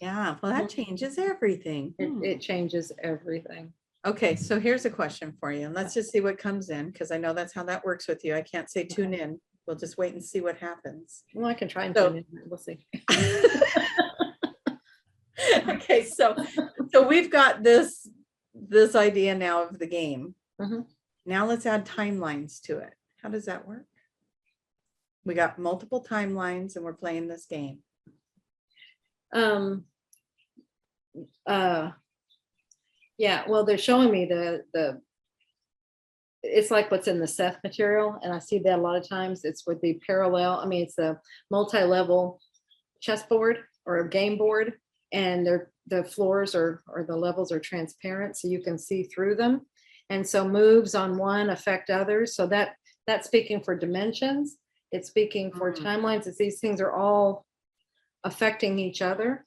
Yeah, well, that changes everything. It changes everything. Okay, so here's a question for you. And let's just see what comes in, because I know that's how that works with you. I can't say tune in. We'll just wait and see what happens. Well, I can try and tune in. We'll see. Okay, so we've got this idea now of the game. Now let's add timelines to it. How does that work? We got multiple timelines and we're playing this game. Yeah, well, they're showing me it's like what's in the Seth material, and I see that a lot of times. It's with the parallel. I mean, it's a multi-level chessboard or a game board, and the floors or the levels are transparent, so you can see through them. And so moves on one affect others. So that's speaking for dimensions. It's speaking for timelines. It's these things are all affecting each other.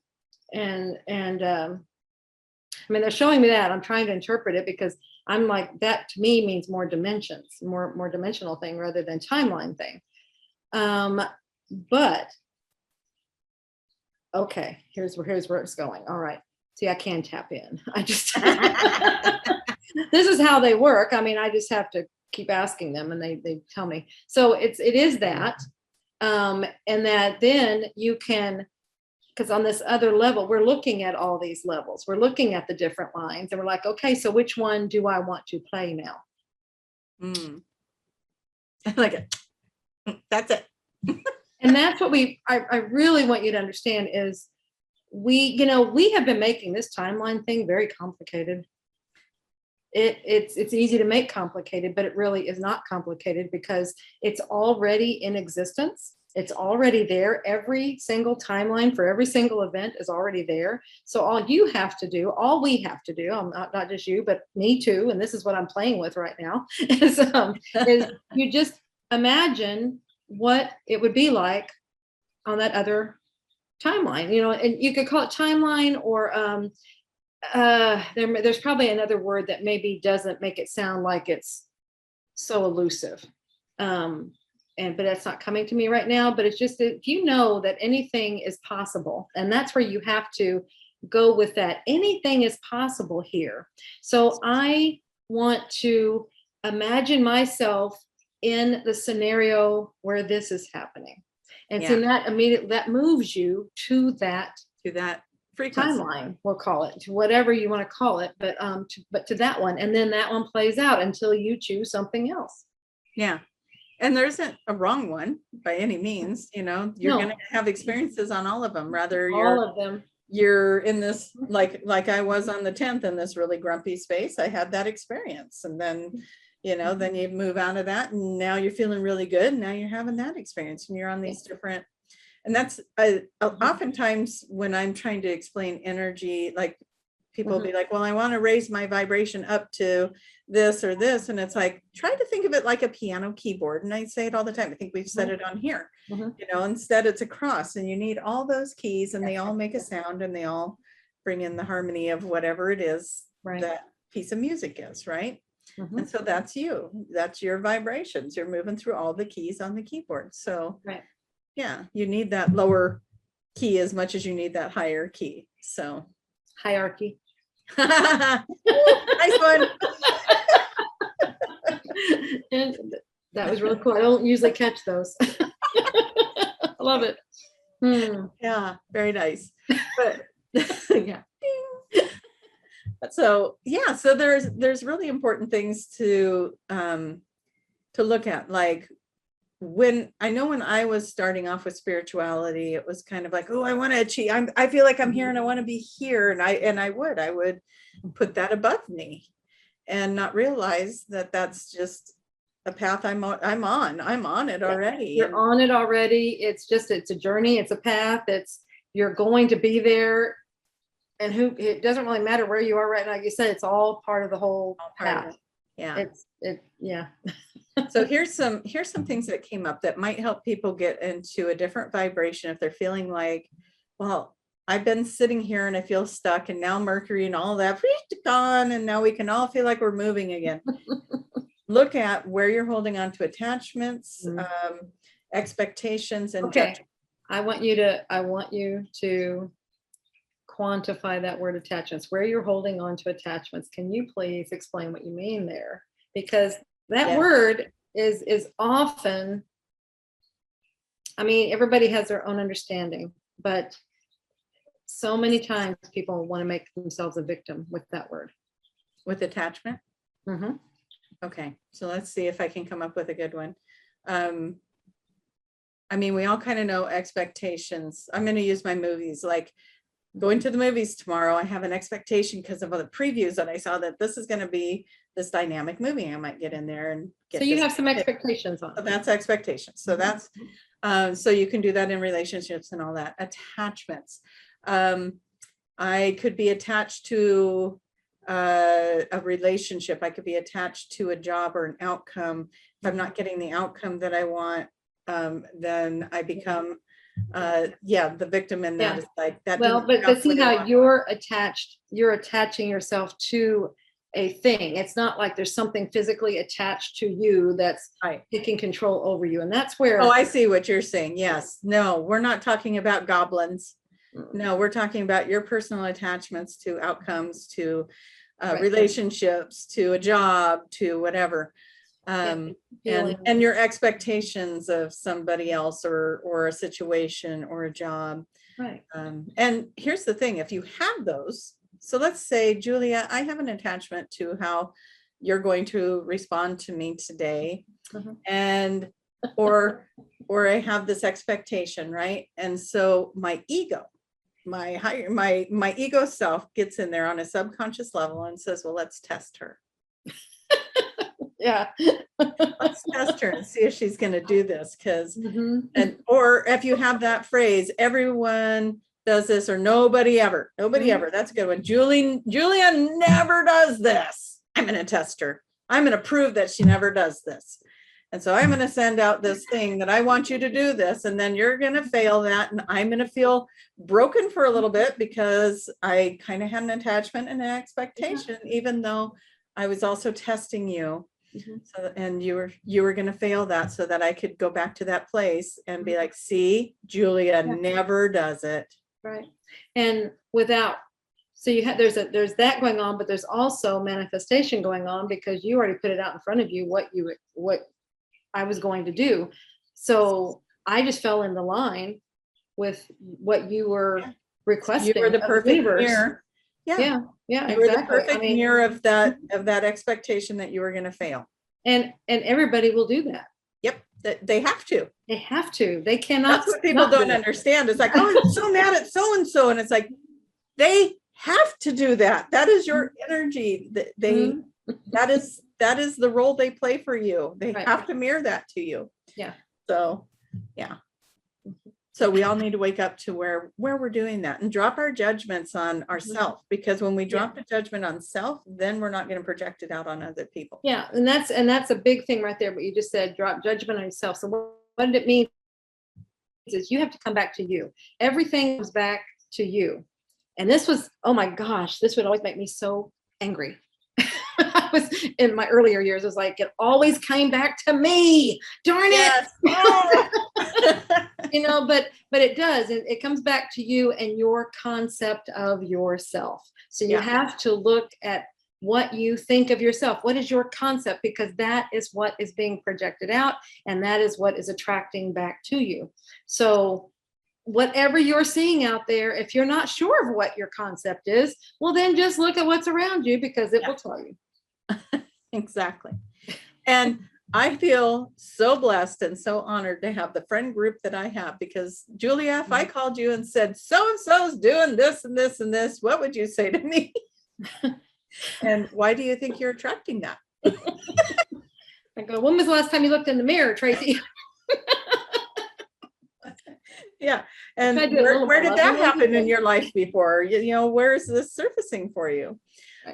And I mean, they're showing me that. I'm trying to interpret it, because I'm like, that to me means more dimensions, more dimensional thing rather than timeline thing. But okay, here's where it's going. All right. See, I can tap in. I just this is how they work. I mean, I just have to keep asking them, and they tell me. So it is that, and that then you can, because on this other level, we're looking at all these levels. We're looking at the different lines, and we're like, okay, so which one do I want to play now? I like it. That's it. And that's what I really want you to understand is we have been making this timeline thing very complicated. It's easy to make complicated, but it really is not complicated, because it's already in existence. It's already there. Every single timeline for every single event is already there. So all we have to do, I'm not just you, but me too, and this is what I'm playing with right now, is you just imagine what it would be like on that other timeline, and you could call it timeline, or there's probably another word that maybe doesn't make it sound like it's so elusive. But that's not coming to me right now. But it's just that if that anything is possible, and that's where you have to go with that. Anything is possible here. So I want to imagine myself in the scenario where this is happening. And so that moves you to that frequency timeline, we'll call it, to whatever you want to call it, but to that one. And then that one plays out until you choose something else. Yeah. And there isn't a wrong one by any means. You're going to have experiences on all of them. Rather, you're in this, like I was on the 10th in this really grumpy space. I had that experience, and then then you move out of that, and now you're feeling really good. And now you're having that experience, and you're on these different. And that's oftentimes when I'm trying to explain energy, like people will be like, well, I want to raise my vibration up to this or this. And it's like, try to think of it like a piano keyboard. And I say it all the time. I think we've said it on here, instead it's a cross, and you need all those keys, and they all make a sound, and they all bring in the harmony of whatever it is that piece of music is, right? And so that's your vibrations. You're moving through all the keys on the keyboard. So yeah, you need that lower key as much as you need that higher key. So hierarchy. Nice one. That was really cool. I don't usually catch those. I love it. Yeah, very nice. But Yeah. so yeah, so there's really important things to look at. Like when I was starting off with spirituality, it was kind of like, oh, I want to achieve. I feel like I'm here and I want to be here. And I would put that above me and not realize that that's just a path I'm on it already. You're on it already. It's a journey. It's a path. You're going to be there. And it doesn't really matter where you are right now. Like you said, it's all part of the whole path. Yeah. Yeah. So here's some things that came up that might help people get into a different vibration if they're feeling like, well, I've been sitting here and I feel stuck, and now Mercury and all that gone, and now we can all feel like we're moving again. Look at where you're holding on to attachments, expectations, and okay. I want you to quantify that word attachments, where you're holding on to attachments. Can you please explain what you mean there? Because that word is often, I mean, everybody has their own understanding, but so many times people want to make themselves a victim with that word. With attachment? Mm-hmm. Okay, so let's see if I can come up with a good one. I mean, we all kind of know expectations. I'm going to use my movies, like going to the movies tomorrow. I have an expectation because of the previews that I saw that this is going to be this dynamic movie. I might get in there and get. So you have some expectations on. So that's expectations. So that's so you can do that in relationships and all that. Attachments. I could be attached to a relationship. I could be attached to a job or an outcome. If I'm not getting the outcome that I want, then I become the victim in that. Is like that. Well, but see how you're attaching yourself to a thing. It's not like there's something physically attached to you that's taking control over you. And that's where. Oh, I see what you're saying. Yes. No, we're not talking about goblins. No, we're talking about your personal attachments to outcomes, to relationships, to a job, to whatever. And your expectations of somebody else or a situation or a job. Right. And here's the thing, if you have those, so let's say, Julia, I have an attachment to how you're going to respond to me today. And or I have this expectation, right? And so my ego, my ego self gets in there on a subconscious level and says, well, let's test her. Yeah. Let's test her and see if she's going to do this. Or if you have that phrase, everyone does this, or nobody ever. That's a good one. Julia never does this. I'm going to test her. I'm going to prove that she never does this. And so I'm going to send out this thing that I want you to do this. And then you're going to fail that. And I'm going to feel broken for a little bit because I kind of had an attachment and an expectation, even though I was also testing you. So, and you were going to fail that so that I could go back to that place and be like, see, Julia never does it. Right. And so you have, there's that going on, but there's also manifestation going on because you already put it out in front of you, what I was going to do. So I just fell in the line with what you were requesting. You were the perfect mirror. Yeah, you exactly. were the perfect mirror of that expectation that you were going to fail. And everybody will do that. Yep, they have to. They have to. They cannot. That's what people don't understand. It's like, oh, I'm so mad at so and so, and it's like they have to do that. That is your energy. That is the role they play for you. They have to mirror that to you. Yeah. So, yeah. So we all need to wake up to where we're doing that and drop our judgments on ourselves, because when we drop the judgment on self, then we're not going to project it out on other people. Yeah. And that's a big thing right there. What you just said, drop judgment on yourself. So what did it mean? Is you have to come back to you. Everything comes back to you. And this was, oh my gosh, this would always make me so angry. I was in my earlier years, it was like, it always came back to me. Darn it. But it does. It comes back to you and your concept of yourself. So you have to look at what you think of yourself. What is your concept? Because that is what is being projected out, and that is what is attracting back to you. So whatever you're seeing out there, if you're not sure of what your concept is, well, then just look at what's around you, because it will tell you. Exactly. And I feel so blessed and so honored to have the friend group that I have, because Julia, if I called you and said, so-and-so's doing this and this and this, what would you say to me? And why do you think you're attracting that? I go, when was the last time you looked in the mirror, Tracie? Yeah. And I do a little where bit. did that happen in your life before? You know, where is this surfacing for you?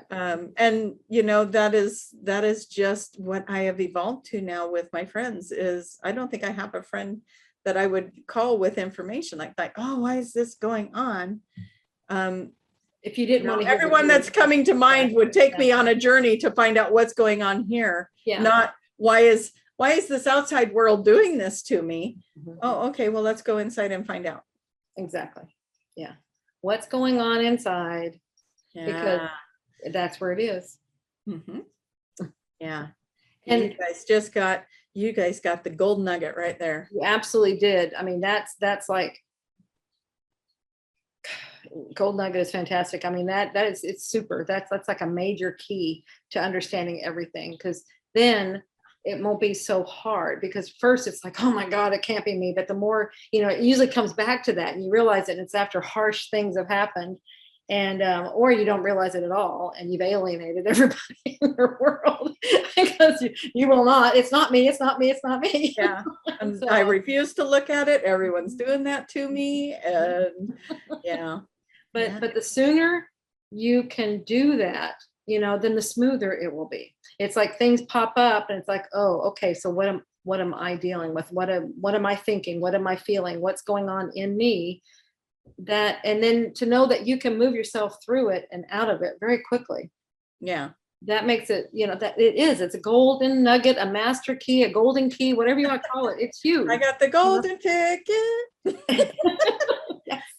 And you know, that is just what I have evolved to now with my friends. Is I don't think I have a friend that I would call with information like, oh, why is this going on? If you didn't want to hear everyone that's coming to mind would take me on a journey to find out what's going on here. Yeah. Not why is this outside world doing this to me? Oh, okay, well, let's go inside and find out. Exactly. Yeah. What's going on inside? Yeah. Because that's where it is. Yeah. And you guys got the gold nugget right there. You absolutely did. I mean, that's like, gold nugget is fantastic. I mean, it's super. That's like a major key to understanding everything, because then it won't be so hard. Because first it's like, oh my God, it can't be me. But the more, you know, it usually comes back to that, and you realize it, and it's after harsh things have happened. And or you don't realize it at all, and you've alienated everybody in the world, because you will not. It's not me. It's not me. It's not me. Yeah. And so, I refuse to look at it. Everyone's doing that to me, and yeah. But the sooner you can do that, you know, then the smoother it will be. It's like things pop up, and it's like, oh, okay, so what am I dealing with? What am I thinking? What am I feeling? What's going on in me? That, and then to know that you can move yourself through it and out of it very quickly. Yeah. That makes it, you know, that it's a golden nugget, a master key, a golden key, whatever you want to call it. It's huge. I got the golden ticket.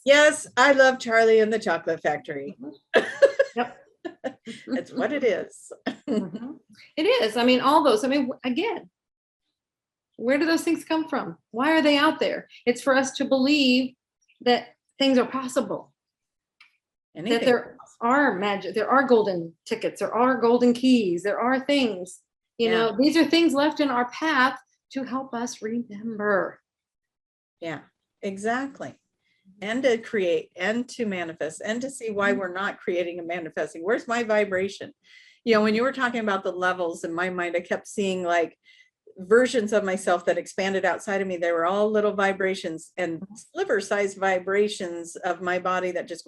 Yes, I love Charlie and the Chocolate Factory. Yep. It's what it is. It is. I mean, all those, I mean, again, where do those things come from? Why are they out there? It's for us to believe that things are possible. Anything. That there are magic, there are golden tickets, there are golden keys, there are things, you know, these are things left in our path to help us remember. Yeah, exactly. And to create and to manifest and to see why we're not creating and manifesting. Where's my vibration? You know, when you were talking about the levels in my mind, I kept seeing like versions of myself that expanded outside of me. They were all little vibrations and sliver-sized vibrations of my body that just,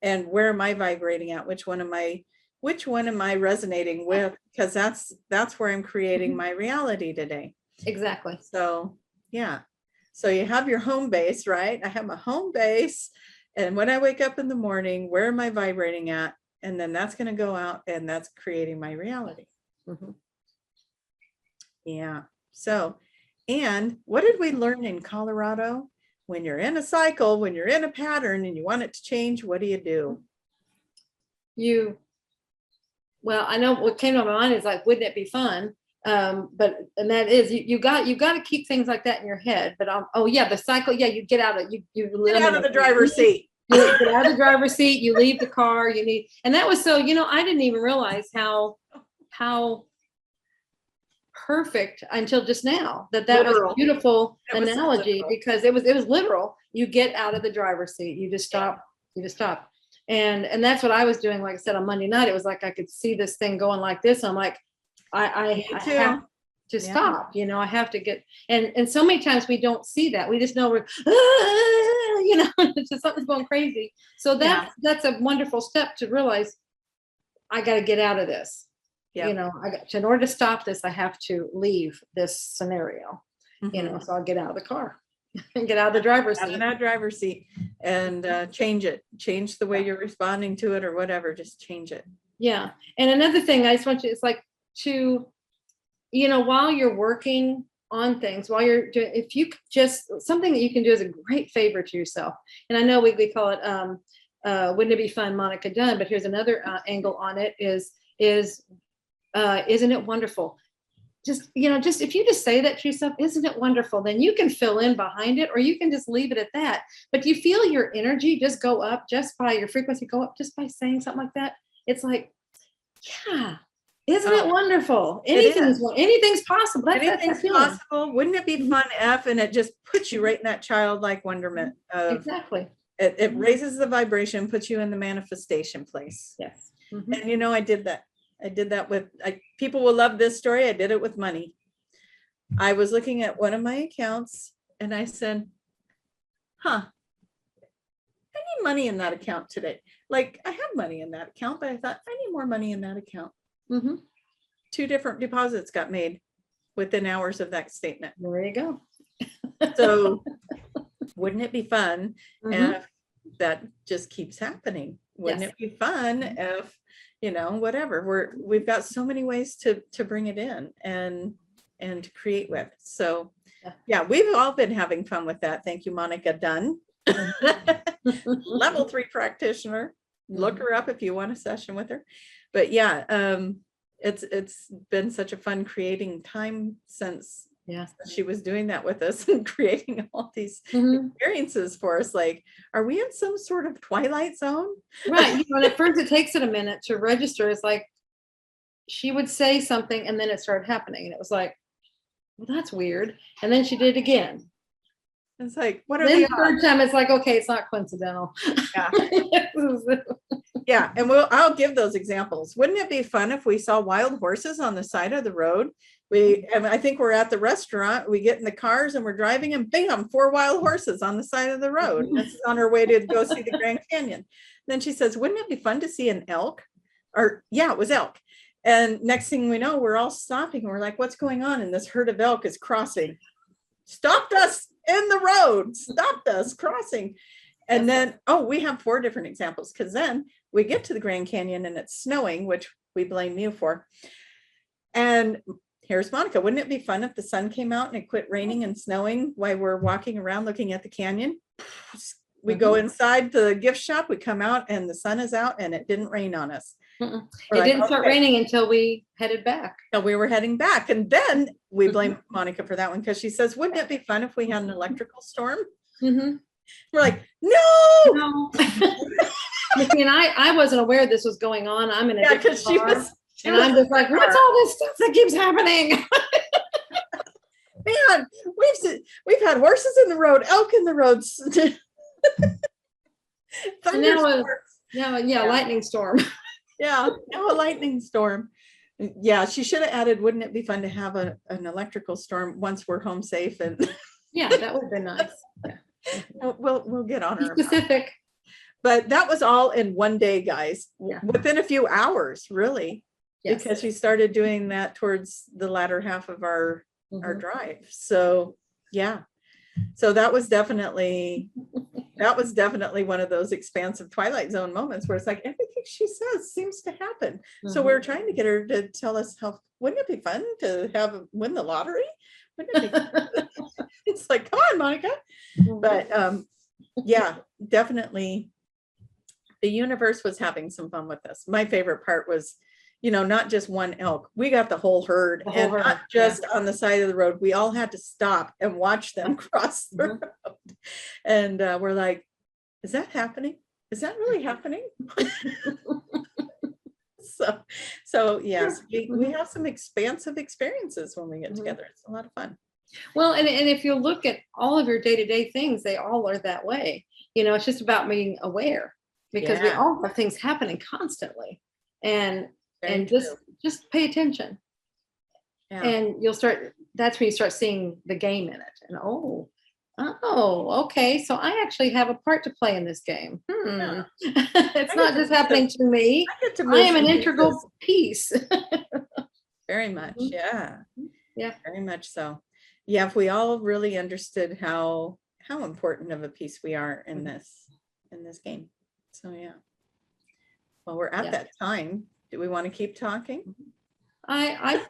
and where am I vibrating at? Which one am I resonating with? Because that's where I'm creating my reality today. Exactly. So yeah. So you have your home base, right? I have my home base, and when I wake up in the morning, where am I vibrating at? And then that's going to go out, and that's creating my reality. Yeah. So, and what did we learn in Colorado? When you're in a cycle, when you're in a pattern and you want it to change, what do? Well, I know what came to my mind is like, wouldn't it be fun? But that is, you got to keep things like that in your head. But oh yeah, the cycle. Yeah, you get out of you get out of the driver's seat. You get out of the driver's seat. You leave the car. And that was so. You know, I didn't even realize how perfect until just now that was a beautiful analogy, because it was literal. You get out of the driver's seat. You just stop. You just stop. And that's what I was doing. Like I said, on Monday night, it was like I could see this thing going like this. I'm like, I have to stop, you know, I have to get, and so many times we don't see that. We just know we're, you know, it's just something's going crazy. So that's a wonderful step to realize I got to get out of this. You know, in order to stop this, I have to leave this scenario, you know, so I'll get out of the car and get out of the driver's seat. Out of that driver's seat and change the way you're responding to it or whatever, just change it. Yeah. And another thing I just want you, it's like to, you know, while you're working on things, while you're doing, if you just, something that you can do as a great favor to yourself. And I know we call it, wouldn't it be fun, Monica Dunn, but here's another angle on it is, is, isn't it wonderful? Just, just if you just say that to yourself, isn't it wonderful? Then you can fill in behind it, or you can just leave it at that. But you feel your energy just go up just by your frequency go up just by saying something like that. It's like, yeah, isn't it wonderful? Anything's possible. Anything's possible. Wouldn't it be fun if, and it just puts you right in that childlike wonderment of exactly. It raises the vibration, puts you in the manifestation place. Yes. And I did that. I did that with, people will love this story. I did it with money. I was looking at one of my accounts and I said, I need money in that account today. Like, I have money in that account, but I thought I need more money in that account. 2 different deposits got made within hours of that statement. There you go. So wouldn't it be fun if that just keeps happening? Wouldn't it be fun if, whatever, we've got so many ways to bring it in and to create with. So yeah, we've all been having fun with that. Thank you, Monica Dunn. Level 3 practitioner. Look her up if you want a session with her. But yeah, it's been such a fun creating time since she was doing that with us and creating all these experiences for us. Like, are we in some sort of twilight zone? Right. And at first it takes it a minute to register. It's like she would say something and then it started happening. And it was like, well, that's weird. And then she did it again. It's like, what are then the third time it's like, okay, it's not coincidental. Yeah. Yeah. And I'll give those examples. Wouldn't it be fun if we saw wild horses on the side of the road? I think we're at the restaurant, we get in the cars and we're driving and bam, 4 wild horses on the side of the road. This is on our way to go see the Grand Canyon. Then she says, wouldn't it be fun to see an elk? Or yeah, it was elk. And next thing we know, we're all stopping and we're like, what's going on? And this herd of elk is crossing. Stopped us in the road, stopped us crossing. And then, we have 4 different examples, because then we get to the Grand Canyon and it's snowing, which we blame you for. And here's Monica. Wouldn't it be fun if the sun came out and it quit raining and snowing while we're walking around looking at the canyon? We go inside the gift shop, we come out and the sun is out and it didn't rain on us. It didn't start raining until we headed back. So we were heading back. And then we blame Monica for that one, because she says, wouldn't it be fun if we had an electrical storm? We're like, no. Mickey and I wasn't aware this was going on. I'm in a different car. And I'm just like, what's all this stuff that keeps happening? Man, we've had horses in the road, elk in the roads. Lightning storm. Yeah, now a lightning storm. Yeah, she should have added, wouldn't it be fun to have an electrical storm once we're home safe? And yeah, that would have been nice. Yeah. We'll get on her. Specific. But that was all in one day, guys. Yeah. Within a few hours, really. Yes. Because she started doing that towards the latter half of our drive. So yeah. So that was definitely one of those expansive Twilight Zone moments where it's like everything she says seems to happen. So we're trying to get her to tell us wouldn't it be fun to win the lottery? Wouldn't it be fun? It's like, come on, Monica. But yeah, definitely the universe was having some fun with us. My favorite part was, not just one elk. We got the whole herd, not just on the side of the road. We all had to stop and watch them cross the road. And we're like, is that happening? Is that really happening? So yes, we have some expansive experiences when we get together. It's a lot of fun. Well, and if you look at all of your day-to-day things, they all are that way. It's just about being aware, because we all have things happening constantly. And just pay attention. Yeah. And that's when you start seeing the game in it. And okay, so I actually have a part to play in this game. Yeah. It's not just happening to me. I am an integral piece. Very much. Yeah. Yeah. Very much so. Yeah, if we all really understood how important of a piece we are in this game. So yeah. Well, we're at that time. Do we want to keep talking? I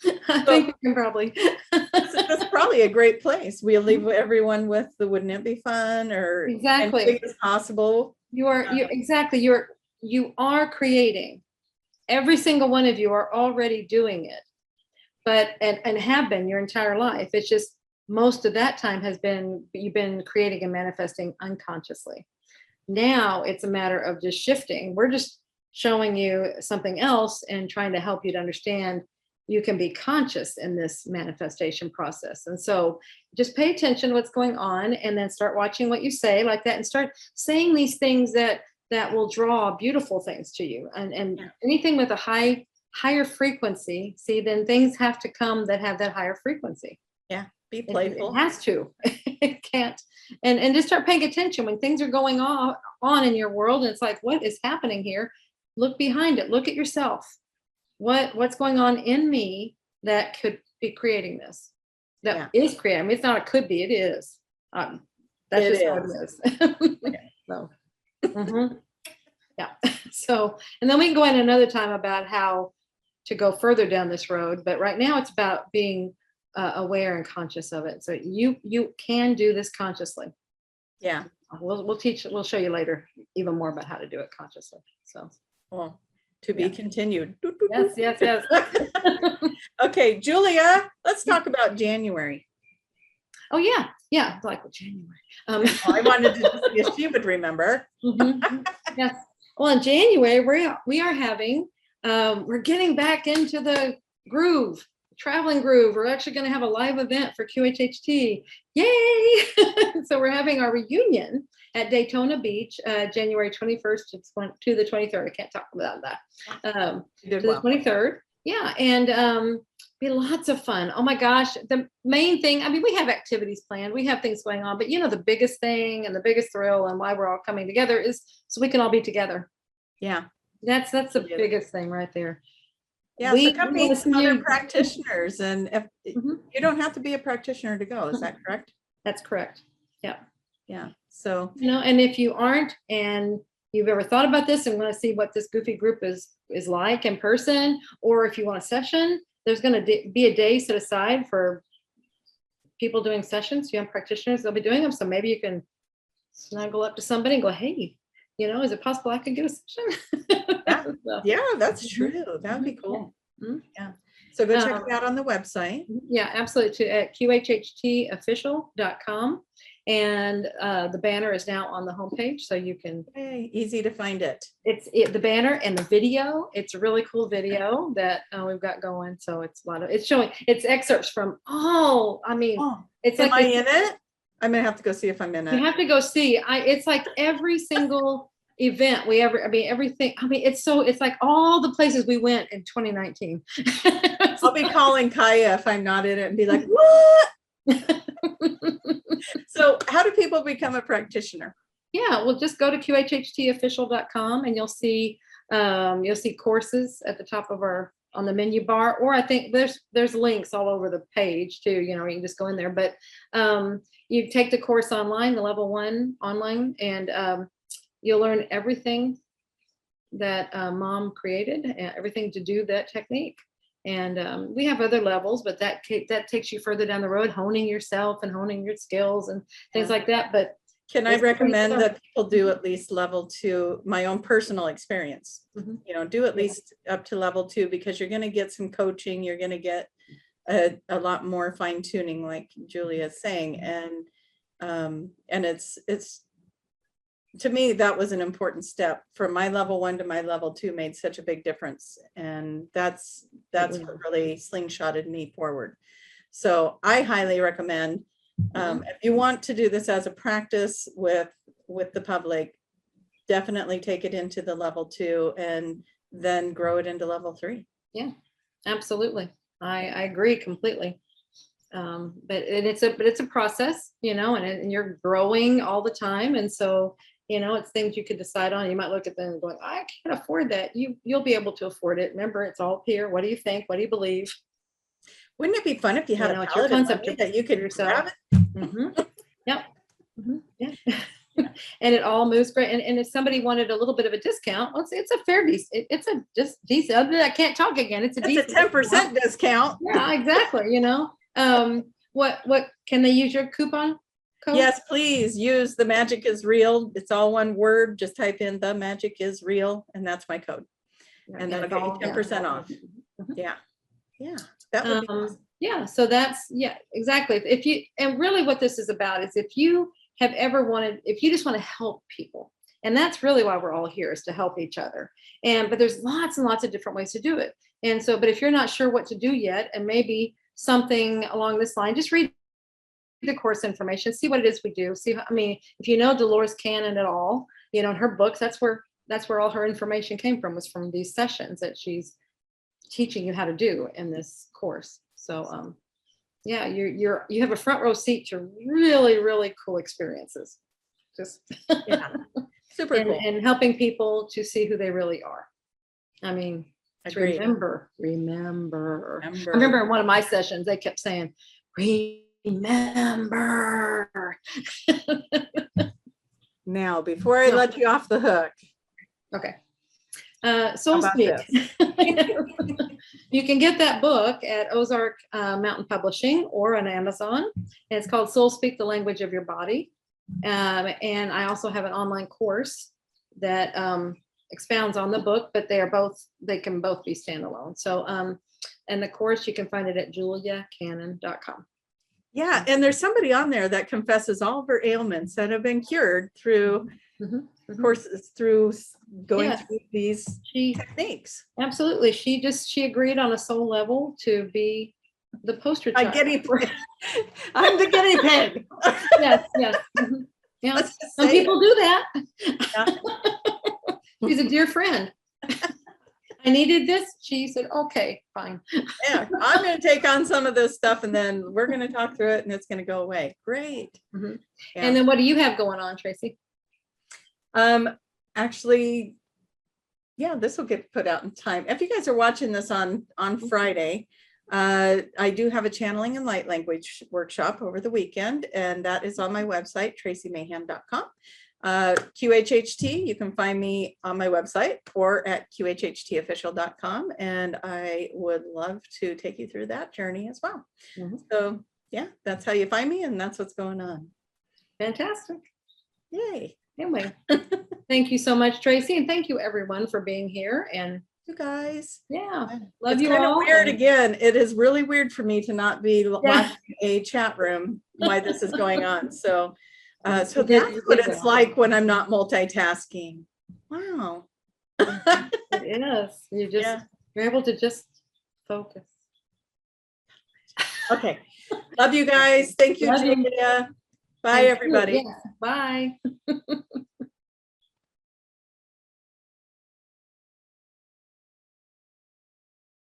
think we can probably. That's probably a great place. We'll leave everyone with the wouldn't it be fun, or exactly anything is possible. You are creating every single one of you are already doing it, but and have been your entire life. It's just most of that time has been you've been creating and manifesting unconsciously. Now it's a matter of just shifting. We're just showing you something else and trying to help you to understand you can be conscious in this manifestation process. And so just pay attention to what's going on, and then start watching what you say like that, and start saying these things that will draw beautiful things to you. And anything with a higher frequency, see, then things have to come that have that higher frequency. Yeah. Be It playful. has to. It can't. And just start paying attention when things are going on in your world. And it's like, what is happening here? Look behind it. Look at yourself. What's going on in me that could be creating this? That is creating. I mean, it's not a could be. It is. That's It just how it is. So, yeah. So, and then we can go in another time about how to go further down this road. But right now, it's about being aware and conscious of it. So you can do this consciously. Yeah. We'll show you later even more about how to do it consciously. So, well, to be continued. Yes. Okay, Julia, let's talk about January. Oh yeah, like January. I wanted to see if she would remember. Yes. Well, in January we are having we're getting back into the groove. Traveling groove. We're actually going to have a live event for QHHT. Yay! So we're having our reunion at Daytona Beach, January 21st to the 23rd. I can't talk about that. To the 23rd. Yeah, and be lots of fun. Oh my gosh, the main thing, I mean, we have activities planned, we have things going on, but the biggest thing and the biggest thrill and why we're all coming together is so we can all be together. Yeah. That's the biggest thing right there. Yeah, so come meet some other practitioners, and if you don't have to be a practitioner to go, is that correct? That's correct. Yeah. So and if you aren't, and you've ever thought about this and want to see what this goofy group is like in person, or if you want a session, there's going to be a day set aside for people doing sessions. Young practitioners, they'll be doing them. So maybe you can snuggle up to somebody and go, hey, is it possible I could get a session? Yeah, that's true. That would be cool. Yeah. So go check it out on the website. Yeah, absolutely. At QHHTofficial.com. And the banner is now on the homepage, so you can. Easy to find it. It's the banner and the video. It's a really cool video that we've got going. So it's it's excerpts from it's am like I in it? I'm gonna have to go see if I'm in it. You have to go see. It's like every single event we ever. Everything. It's like all the places we went in 2019. I'll be calling Kaya if I'm not in it and be like, what? So how do people become a practitioner? Yeah, well, just go to QHHTofficial.com and you'll see courses at the top of on the menu bar, or I think there's links all over the page too. You can just go in there, but you take the course online, the level 1 online, and you'll learn everything that Mom created, everything to do that technique. And we have other levels, but that takes you further down the road, honing yourself and honing your skills and things like that. But can I recommend that people do at least level 2? My own personal experience, do at least up to level 2, because you're going to get some coaching. You're going to get a lot more fine tuning, like Julia is saying. And it's to me, that was an important step. From my level 1 to my level 2 made such a big difference. And that's what really slingshotted me forward. So I highly recommend, if you want to do this as a practice with the public, definitely take it into the level 2 and then grow it into level 3. Yeah, absolutely. I agree completely. But it's a process, and you're growing all the time. And so, it's things you could decide on. You might look at them and going, I can't afford that. You'll be able to afford it. Remember, it's all here. What do you think? What do you believe? Wouldn't it be fun if you had a palette of money that you could grab it? Yep. Yeah. And it all moves great. And if somebody wanted a little bit of a discount, it's a fair it's a just decent. I can't talk again. It's a 10% discount. Yeah, exactly. What can they use your coupon code? Yes, please use The Magic Is Real. It's all one word. Just type in The Magic Is Real, and that's my code. And that'll get you 10% off. Yeah. Yeah. That would be awesome. Yeah. So that's, yeah, exactly. If you, and really what this is about is if you have ever wanted, if you just want to help people, and that's really why we're all here, is to help each other. But there's lots and lots of different ways to do it. And so, but if you're not sure what to do yet, and maybe something along this line, just read the course information, see what it is we do. See, I mean, if you know Dolores Cannon at all, you know, in her books, that's where all her information came from, was from these sessions that she's teaching you how to do in this course. So, yeah, you have a front row seat to really, really cool experiences. Just Yeah. Super cool. And helping people to see who they really are. I mean, remember. I remember in one of my sessions, they kept saying, remember. Now, before I let you off the hook. Okay. Soul Speak. You can get that book at Ozark Mountain Publishing or on Amazon. And it's called Soul Speak, the Language of Your Body. And I also have an online course that expounds on the book, but they can both be standalone. So, and the course, you can find it at juliacannon.com. Yeah, and there's somebody on there that confesses all of her ailments that have been cured through courses, through going through these techniques. Absolutely. She agreed on a soul level to be the poster child. I'm the guinea pig. Yes. Yeah. Some people do that. Yeah. She's a dear friend. I needed this. She said, okay, fine. Yeah, I'm going to take on some of this stuff, and then we're going to talk through it, and it's going to go away. Great. Yeah. And then what do you have going on, Tracie? Actually, yeah, this will get put out in time. If you guys are watching this on Friday, I do have a channeling and light language workshop over the weekend, and that is on my website, traciemahan.com. QHHT, you can find me on my website or at QHHTofficial.com, and I would love to take you through that journey as well. So yeah, that's how you find me, and that's what's going on. Fantastic. Yay. Anyway, thank you so much, Tracie, and thank you everyone for being here. And you guys, love you all. It's kind of weird again. It is really weird for me to not be watching a chat room while this is going on. So that's what it's like when I'm not multitasking. Wow. It is. You're able to just focus. Okay. Love you guys. Thank you, Julia. Bye, everybody. Bye.